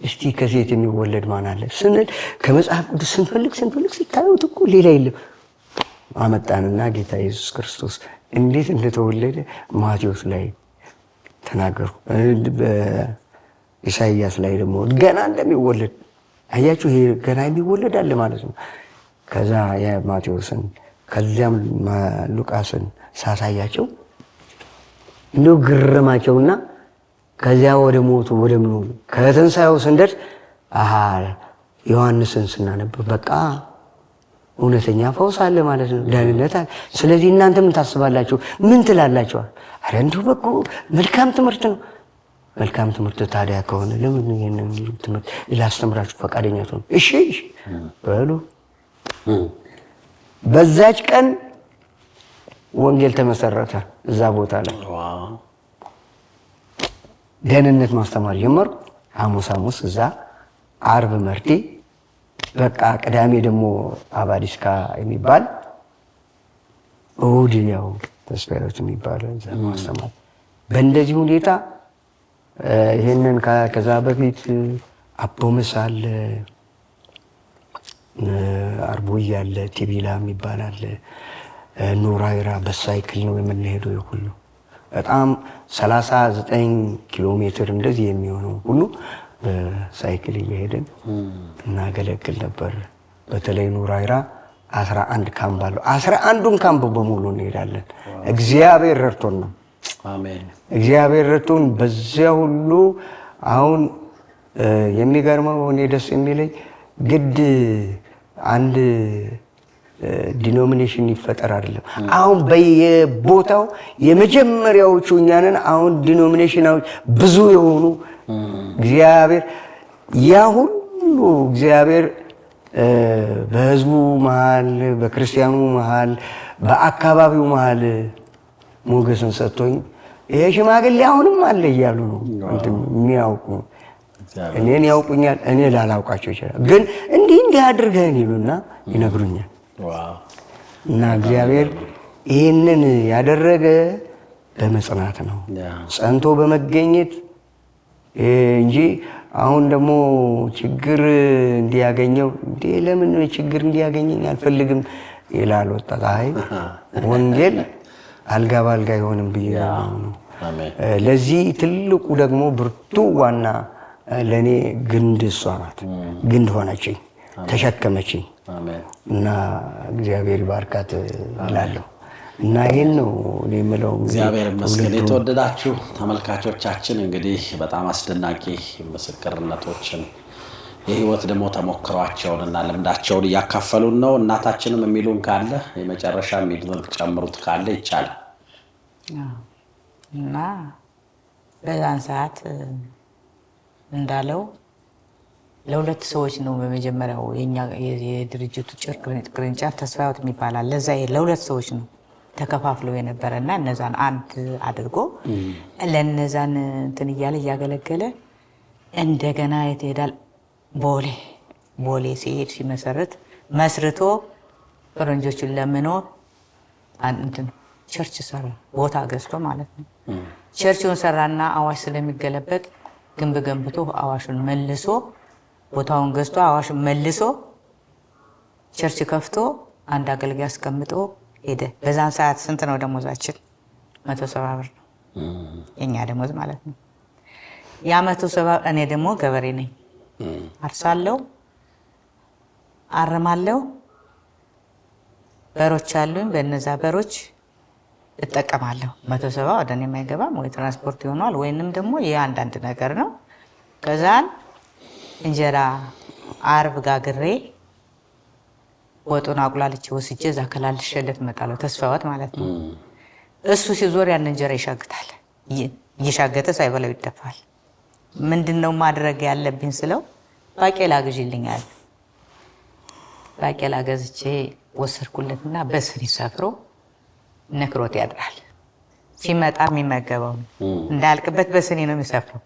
እስቲ ከሴት የሚወለድ ማን አለ ስንል ከመጽሐፍ ቅዱስ ስንፈልግ ሲታዩት እኮ ሌላ የለም። አመጣንና ጌታ ኢየሱስ ክርስቶስ እንዴት እንደተወለደ ማቴዎስ ላይ ተናገሩ። በኢሳይያስ ላይ ደግሞ ገና እንደሚወለድ አያችሁ። ይሄ ገና የሚወለድ አለ ማለት ነው። ከዛ የማቴዎስን ከዚያም ሉቃስን ሳሳያቸው እንደው ግረማቸውና ከዚያ ወደ ሞቱ ወደ ምኑ ከትንሣኤው ስንደርስ ዮሐንስን ስናነብ በቃ እውነተኛ ፈውስ አለ ማለት ነው፣ ደህንነት አለ። ስለዚህ እናንተ ምን ታስባላችሁ? ምን ትላላችኋል? አረ እንዲሁ በቃ መልካም ትምህርት ነው። መልካም ትምህርት ታዲያ ከሆነ ለምን ይሄንን ትምህርት ላስተምራችሁ ፈቃደኛ ትሆኑ? እሺ በሉ። በዛች ቀን ወንጌል ተመሰረተ እዛ ቦታ ላይ ደህንነት ማስተማር ጀመሩ። ሐሙስ እዛ፣ አርብ መርቴ፣ በቃ ቅዳሜ ደግሞ አባዲስካ የሚባል እሑድ ያው ተስፋዬት የሚባል እዛ ማስተማር። በእንደዚህ ሁኔታ ይሄንን ከዛ በፊት አቦመስ አለ፣ አርቦዬ አለ፣ ቲቢላ የሚባል አለ፣ ኑራይራ በሳይክል ነው የምንሄደው። ሁሉ በጣም 39 ኪሎ ሜትር እንደዚህ የሚሆነው ሁሉ በሳይክል እየሄድን እናገለግል ነበር። በተለይ ኑራይራ 11 ካምፕ አለው። 11ዱን ካምፕ በሙሉ እንሄዳለን። እግዚአብሔር ረድቶን ነው። አሜን። እግዚአብሔር ረድቶን በዚያ ሁሉ አሁን የሚገርመው እኔ ደስ የሚለኝ ግድ አንድ ዲኖሚኔሽን ይፈጠር አይደለም። አሁን በየቦታው የመጀመሪያዎቹ እኛ ነን። አሁን ዲኖሚኔሽናዎች ብዙ የሆኑ እግዚአብሔር ያ ሁሉ እግዚአብሔር በህዝቡ መሃል፣ በክርስቲያኑ መሃል፣ በአካባቢው መሃል ሞገስን ሰጥቶኝ ይሄ ሽማግሌ አሁንም አለ እያሉ ነው የሚያውቁ። እኔን ያውቁኛል፣ እኔ ላላውቃቸው ይችላል። ግን እንዲህ አድርገን ይሉና ይነግሩኛል። እና እግዚአብሔር ይህንን ያደረገ በመጽናት ነው፣ ጸንቶ በመገኘት እንጂ አሁን ደግሞ ችግር እንዲያገኘው ለምን ችግር እንዲያገኘኝ አልፈልግም ይላል ወጣት። አይ ወንጌል አልጋ ባልጋ አይሆንም ብዬ ነው። ለዚህ ትልቁ ደግሞ ብርቱ ዋና ለእኔ ግንድ እሷ ናት። ግንድ ሆነችኝ፣ ተሸከመችኝ እና እግዚአብሔር ይባርካት እላለሁ። እና ይሄን ነው እኔ የምለው። እግዚአብሔር ይመስገን። የተወደዳችሁ ተመልካቾቻችን እንግዲህ በጣም አስደናቂ ምስክርነቶችን የህይወት ደግሞ ተሞክሯቸውንና ልምዳቸውን እያካፈሉን ነው። እናታችንም የሚሉን ካለ የመጨረሻ የሚሉን ጨምሩት ካለ ይቻላል። እና በዛን ሰዓት እንዳለው ለሁለት ሰዎች ነው በመጀመሪያው የድርጅቱ ቅርንጫፍ ተስፋዬት የሚባላል። ለዛ ለሁለት ሰዎች ነው ተከፋፍለው የነበረና እነዛን አንድ አድርጎ ለነዛን እንትን እያለ እያገለገለ እንደገና የት ይሄዳል? ቦሌ ሲሄድ ሲመሰርት መስርቶ ፈረንጆቹን ለምኖ እንትን ቸርች ሰራ፣ ቦታ ገዝቶ ማለት ነው። ቸርቹን ሰራና አዋሽ ስለሚገለበጥ ግንብ ገንብቶ አዋሹን መልሶ ቦታውን ገዝቶ አዋሹን መልሶ ቸርች ከፍቶ አንድ አገልጋይ አስቀምጦ ሄደ። በዛን ሰዓት ስንት ነው ደሞዛችን? 170 ብር ነው የኛ ደሞዝ ማለት ነው። ያ 170 እኔ ደግሞ ገበሬ ነኝ፣ አርሳለሁ፣ አርማለሁ፣ በሮች አሉኝ። በእነዛ በሮች እጠቀማለሁ። 170 ወደ እኔ የማይገባም ወይ ትራንስፖርት ይሆናል ወይንም ደግሞ የአንዳንድ ነገር ነው። ከዛን እንጀራ አርብ ጋግሬ ወጡን አቁላልቼ ወስጄ እዛ ከላልሸለት እመጣለሁ። ተስፋዬት ማለት ነው። እሱ ሲዞር ያን እንጀራ ይሻግታል። እየሻገተ ሳይበላው ይደፋል። ምንድነው ማድረግ ያለብኝ ስለው ባቄላ ግዢልኛል። ባቄላ ገዝቼ ወሰድኩለትና በስኒ ሰፍሮ ነክሮት ያድራል። ሲመጣ የሚመገበው እንዳልቅበት በስኒ ነው የሚሰፍረው።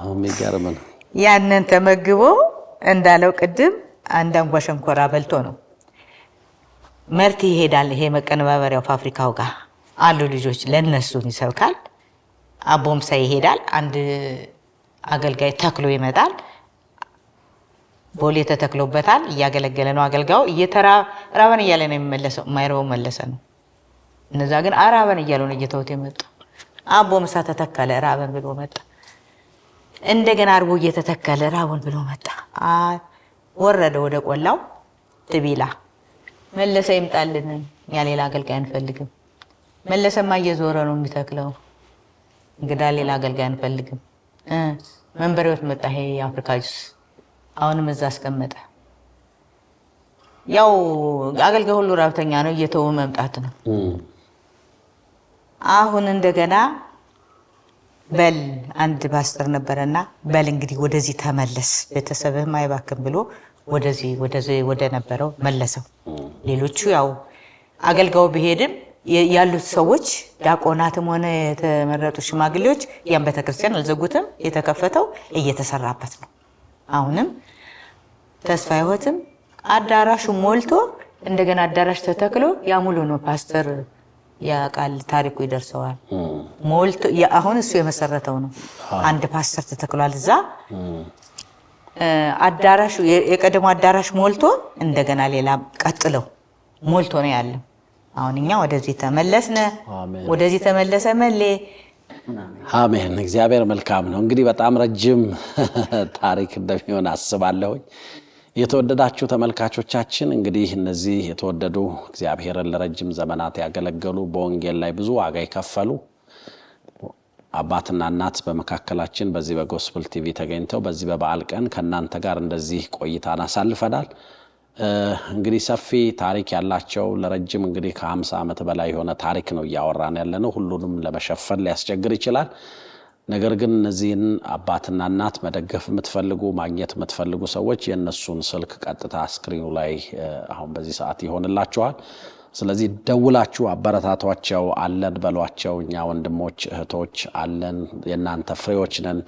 የሚገርም ነው። ያንን ተመግቦ እንዳለው ቅድም አንድ አንጓ ሸንኮራ በልቶ ነው መርቲ ይሄዳል። ይሄ መቀነባበሪያው ፋብሪካው ጋር አሉ ልጆች ለነሱን ይሰብካል። አቦምሳ ይሄዳል። አንድ አገልጋይ ተክሎ ይመጣል። ቦሌ ተተክሎበታል። እያገለገለ ነው አገልጋዩ። እየተራበን እያለ ነው የሚመለሰው። የማይረበው መለሰ ነው። እነዛ ግን አራበን እያሉ ነው እየተውት የመጡ። አቦምሳ ተተከለ፣ ራበን ብሎ መጣ። እንደገና አርቦ እየተተከለ ራቡን ብሎ መጣ። ወረደ ወደ ቆላው ትቢላ። መለሰ ይምጣልን፣ ያ ሌላ አገልጋይ አንፈልግም። መለሰማ እየዞረ ነው የሚተክለው። እንግዳ ሌላ አገልጋይ አንፈልግም። መንበሬዎት መጣ። ይሄ የአፍሪካ ጁስ አሁንም እዛ አስቀመጠ። ያው አገልጋይ ሁሉ ራብተኛ ነው፣ እየተወ መምጣት ነው። አሁን እንደገና በል አንድ ፓስተር ነበረና በል እንግዲህ ወደዚህ ተመለስ፣ ቤተሰብህም አይባክም ብሎ ወደዚህ ወደ ነበረው መለሰው። ሌሎቹ ያው አገልጋዩ ቢሄድም ያሉት ሰዎች ዲያቆናትም ሆነ የተመረጡ ሽማግሌዎች ያን ቤተክርስቲያን አልዘጉትም። የተከፈተው እየተሰራበት ነው። አሁንም ተስፋ ሕይወትም አዳራሹ ሞልቶ እንደገና አዳራሽ ተተክሎ ያ ሙሉ ነው። ፓስተር ያቃል ታሪኩ ይደርሰዋል። ሞልቶ አሁን እሱ የመሰረተው ነው። አንድ ፓስተር ተተክሏል እዛ። አዳራሹ የቀደሙ አዳራሽ ሞልቶ እንደገና ሌላ ቀጥለው ሞልቶ ነው ያለው። አሁን እኛ ወደዚህ ተመለስነ። ወደዚህ ተመለሰ መሌ። አሜን። እግዚአብሔር መልካም ነው። እንግዲህ በጣም ረጅም ታሪክ እንደሚሆን አስባለሁ። የተወደዳችሁ ተመልካቾቻችን እንግዲህ እነዚህ የተወደዱ እግዚአብሔርን ለረጅም ዘመናት ያገለገሉ በወንጌል ላይ ብዙ ዋጋ የከፈሉ አባትና እናት በመካከላችን በዚህ በጎስፕል ቲቪ ተገኝተው በዚህ በበዓል ቀን ከእናንተ ጋር እንደዚህ ቆይታን አሳልፈናል። እንግዲህ ሰፊ ታሪክ ያላቸው ለረጅም እንግዲህ ከ50 ዓመት በላይ የሆነ ታሪክ ነው እያወራን ያለነው። ሁሉንም ለመሸፈን ሊያስቸግር ይችላል። ነገር ግን እነዚህን አባትና እናት መደገፍ የምትፈልጉ ማግኘት የምትፈልጉ ሰዎች የነሱን ስልክ ቀጥታ ስክሪኑ ላይ አሁን በዚህ ሰዓት ይሆንላችኋል። ስለዚህ ደውላችሁ አበረታቷቸው። አለን በሏቸው። እኛ ወንድሞች እህቶች አለን፣ የእናንተ ፍሬዎች ነን።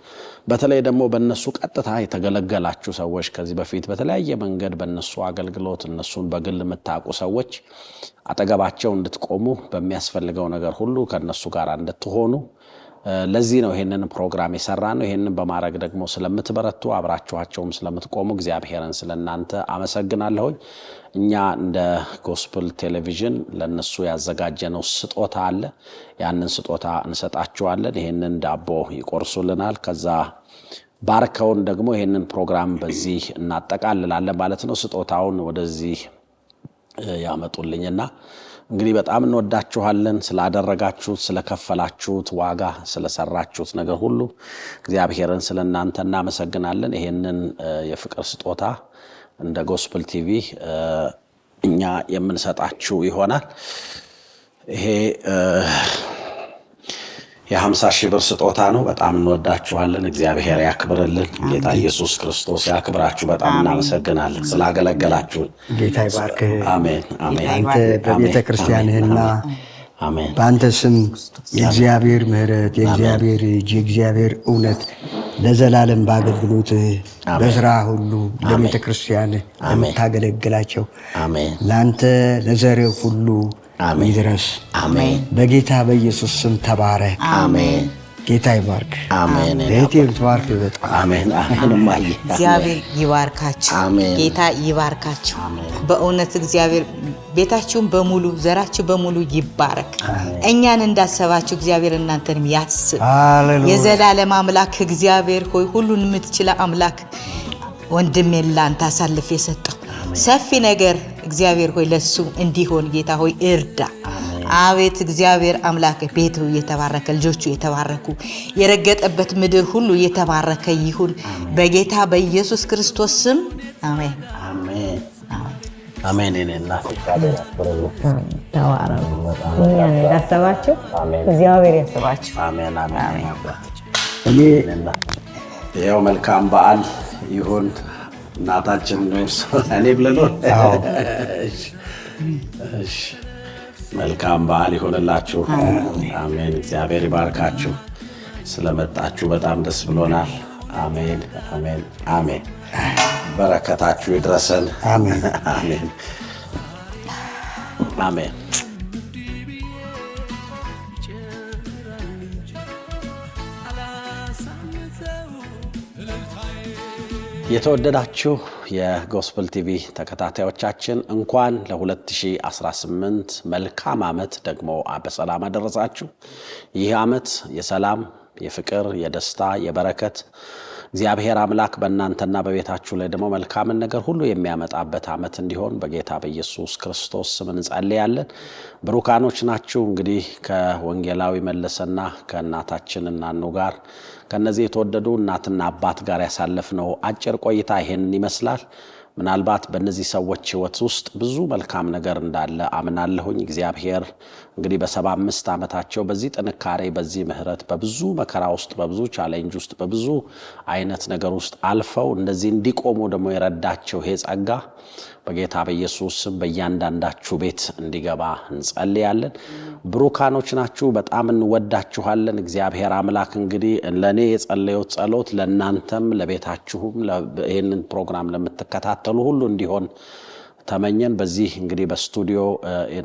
በተለይ ደግሞ በእነሱ ቀጥታ የተገለገላችሁ ሰዎች ከዚህ በፊት በተለያየ መንገድ በእነሱ አገልግሎት እነሱን በግል የምታውቁ ሰዎች አጠገባቸው እንድትቆሙ በሚያስፈልገው ነገር ሁሉ ከእነሱ ጋር እንድትሆኑ ለዚህ ነው ይሄንን ፕሮግራም የሰራነው። ይሄንን በማድረግ ደግሞ ስለምትበረቱ አብራችኋቸውም ስለምትቆሙ እግዚአብሔርን ስለናንተ አመሰግናለሁ። እኛ እንደ ጎስፕል ቴሌቪዥን ለነሱ ያዘጋጀነው ስጦታ አለ። ያንን ስጦታ እንሰጣቸዋለን። ይሄንን ዳቦ ይቆርሱልናል። ከዛ ባርከውን ደግሞ ይሄንን ፕሮግራም በዚህ እናጠቃልላለን ማለት ነው። ስጦታውን ወደዚህ ያመጡልኝና እንግዲህ በጣም እንወዳችኋለን። ስላደረጋችሁት፣ ስለከፈላችሁት ዋጋ፣ ስለሰራችሁት ነገር ሁሉ እግዚአብሔርን ስለናንተ እናመሰግናለን። ይሄንን የፍቅር ስጦታ እንደ ጎስፕል ቲቪ እኛ የምንሰጣችሁ ይሆናል። ይሄ የ50,000 ብር ስጦታ ነው። በጣም እንወዳችኋለን። እግዚአብሔር ያክብርልን። ጌታ ኢየሱስ ክርስቶስ ያክብራችሁ። በጣም እናመሰግናለን ስላገለገላችሁን። ጌታ ይባርክ። አሜን አሜን። አንተ በቤተ ክርስቲያንህና አሜን በአንተ ስም የእግዚአብሔር ምሕረት፣ የእግዚአብሔር እጅ፣ የእግዚአብሔር እውነት ለዘላለም በአገልግሎት በስራ ሁሉ ለቤተ ክርስቲያን ለምታገለግላቸው ለአንተ ለዘሬው ሁሉ ይድረስ። አሜን። በጌታ በኢየሱስ ስም ተባረክ። አሜን። ጌታ ይባርክ። አሜን። እህቴ ብትባርክ በጣም አሜን አሜን። እግዚአብሔር ይባርካችሁ። ጌታ ይባርካችሁ። በእውነት እግዚአብሔር ቤታችሁን በሙሉ ዘራችሁ በሙሉ ይባረክ። እኛን እንዳሰባችሁ እግዚአብሔር እናንተንም ያስብ። የዘላለም አምላክ እግዚአብሔር ሆይ ሁሉን የምትችል አምላክ ወንድሜን ላንተ አሳልፌ የሰጠው ሰፊ ነገር እግዚአብሔር ሆይ ለሱ እንዲሆን ጌታ ሆይ እርዳ። አቤት እግዚአብሔር አምላክ ቤቱ የተባረከ ልጆቹ የተባረኩ የረገጠበት ምድር ሁሉ የተባረከ ይሁን በጌታ በኢየሱስ ክርስቶስ ስም አሜን አሜን አሜን። እኔና ተባረኩ። እኛን እንዳሰባችሁ እግዚአብሔር ያስባችሁ። አሜን አሜን። ያው መልካም በዓል ይሁን። እናታችን ነው እኔ ብለሎ እሺ መልካም በዓል ይሁንላችሁ። አሜን። እግዚአብሔር ይባርካችሁ። ስለመጣችሁ በጣም ደስ ብሎናል። አሜን አሜን አሜን። በረከታችሁ ይድረሰን። አሜን አሜን አሜን። የተወደዳችሁ የጎስፕል ቲቪ ተከታታዮቻችን እንኳን ለ2018 መልካም ዓመት ደግሞ በሰላም አደረሳችሁ። ይህ ዓመት የሰላም፣ የፍቅር፣ የደስታ፣ የበረከት እግዚአብሔር አምላክ በእናንተና በቤታችሁ ላይ ደግሞ መልካምን ነገር ሁሉ የሚያመጣበት ዓመት እንዲሆን በጌታ በኢየሱስ ክርስቶስ ስም እንጸልያለን። ብሩካኖች ናችሁ። እንግዲህ ከወንጌላዊ መለሰና ከእናታችን እናኑ ጋር ከነዚህ የተወደዱ እናትና አባት ጋር ያሳለፍነው አጭር ቆይታ ይሄንን ይመስላል። ምናልባት በእነዚህ ሰዎች ሕይወት ውስጥ ብዙ መልካም ነገር እንዳለ አምናለሁኝ። እግዚአብሔር እንግዲህ በ75 ዓመታቸው በዚህ ጥንካሬ፣ በዚህ ምሕረት፣ በብዙ መከራ ውስጥ፣ በብዙ ቻሌንጅ ውስጥ፣ በብዙ አይነት ነገር ውስጥ አልፈው እንደዚህ እንዲቆሙ ደግሞ የረዳቸው ይሄ ጸጋ በጌታ በኢየሱስ ስም በእያንዳንዳችሁ ቤት እንዲገባ እንጸልያለን። ብሩካኖች ናችሁ። በጣም እንወዳችኋለን። እግዚአብሔር አምላክ እንግዲህ ለእኔ የጸለየሁት ጸሎት ለእናንተም ለቤታችሁም ይህንን ፕሮግራም ለምትከታተሉ ሁሉ እንዲሆን ተመኘን። በዚህ እንግዲህ በስቱዲዮ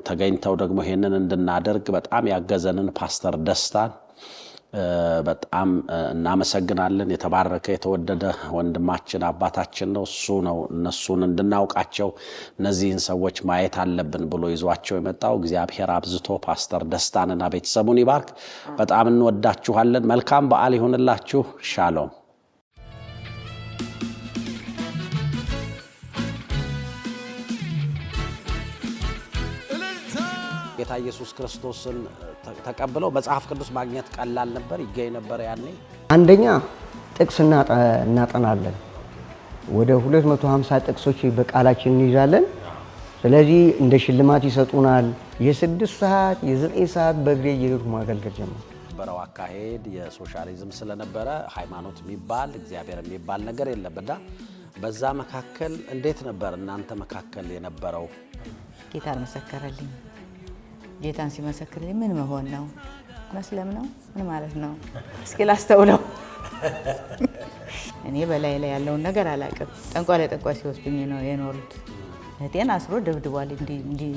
ተገኝተው ደግሞ ይህንን እንድናደርግ በጣም ያገዘንን ፓስተር ደስታን በጣም እናመሰግናለን። የተባረከ የተወደደ ወንድማችን አባታችን ነው። እሱ ነው እነሱን እንድናውቃቸው እነዚህን ሰዎች ማየት አለብን ብሎ ይዟቸው የመጣው። እግዚአብሔር አብዝቶ ፓስተር ደስታንና ቤተሰቡን ይባርክ። በጣም እንወዳችኋለን። መልካም በዓል ይሁንላችሁ። ሻሎም። ጌታ ኢየሱስ ክርስቶስን ተቀብለው መጽሐፍ ቅዱስ ማግኘት ቀላል ነበር? ይገኝ ነበር ያኔ? አንደኛ ጥቅስ እናጠናለን። ወደ 250 ጥቅሶች በቃላችን እንይዛለን። ስለዚህ እንደ ሽልማት ይሰጡናል። የ6 ሰዓት የ9 ሰዓት በእግሬ እየሄድኩ ማገልገል ጀመርኩ። የነበረው አካሄድ የሶሻሊዝም ስለነበረ ሃይማኖት የሚባል እግዚአብሔር የሚባል ነገር የለምና በዛ መካከል እንዴት ነበር እናንተ መካከል የነበረው? ጌታን መሰከረልኝ። ጌታን ሲመሰክርልኝ ምን መሆን ነው? መስለም ነው? ምን ማለት ነው? እስኪ ላስተውለው። እኔ በላይ ላይ ያለውን ነገር አላውቅም። ጠንቋይ ለጠንቋይ ሲወስዱኝ ነው የኖሩት። እህቴን አስሮ ደብድቧል። እንዲህ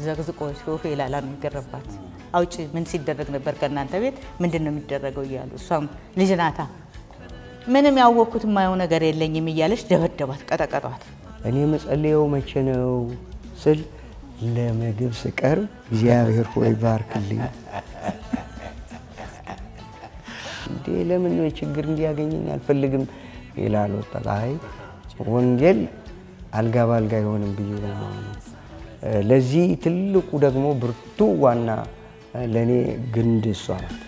ዘግዝቆ ሲወፍ ይላል ነው የሚገረባት። አውጪ ምን ሲደረግ ነበር ከእናንተ ቤት? ምንድን ነው የሚደረገው እያሉ እሷም ልጅ ናታ ምንም ያወቅኩት የማየው ነገር የለኝም እያለች ደበደባት፣ ቀጠቀጧት። እኔ መጸለየው መቼ ነው ስል ለምግብ ስቀርብ እግዚአብሔር ሆይ ባርክልኝ። እንዴ ለምን ነው ችግር እንዲያገኘኝ አልፈልግም ይላል ወጣት። አይ ወንጌል አልጋ ባልጋ አይሆንም ብዬ ነው። ለዚህ ትልቁ ደግሞ ብርቱ ዋና ለኔ ግንድ እሷ ናት።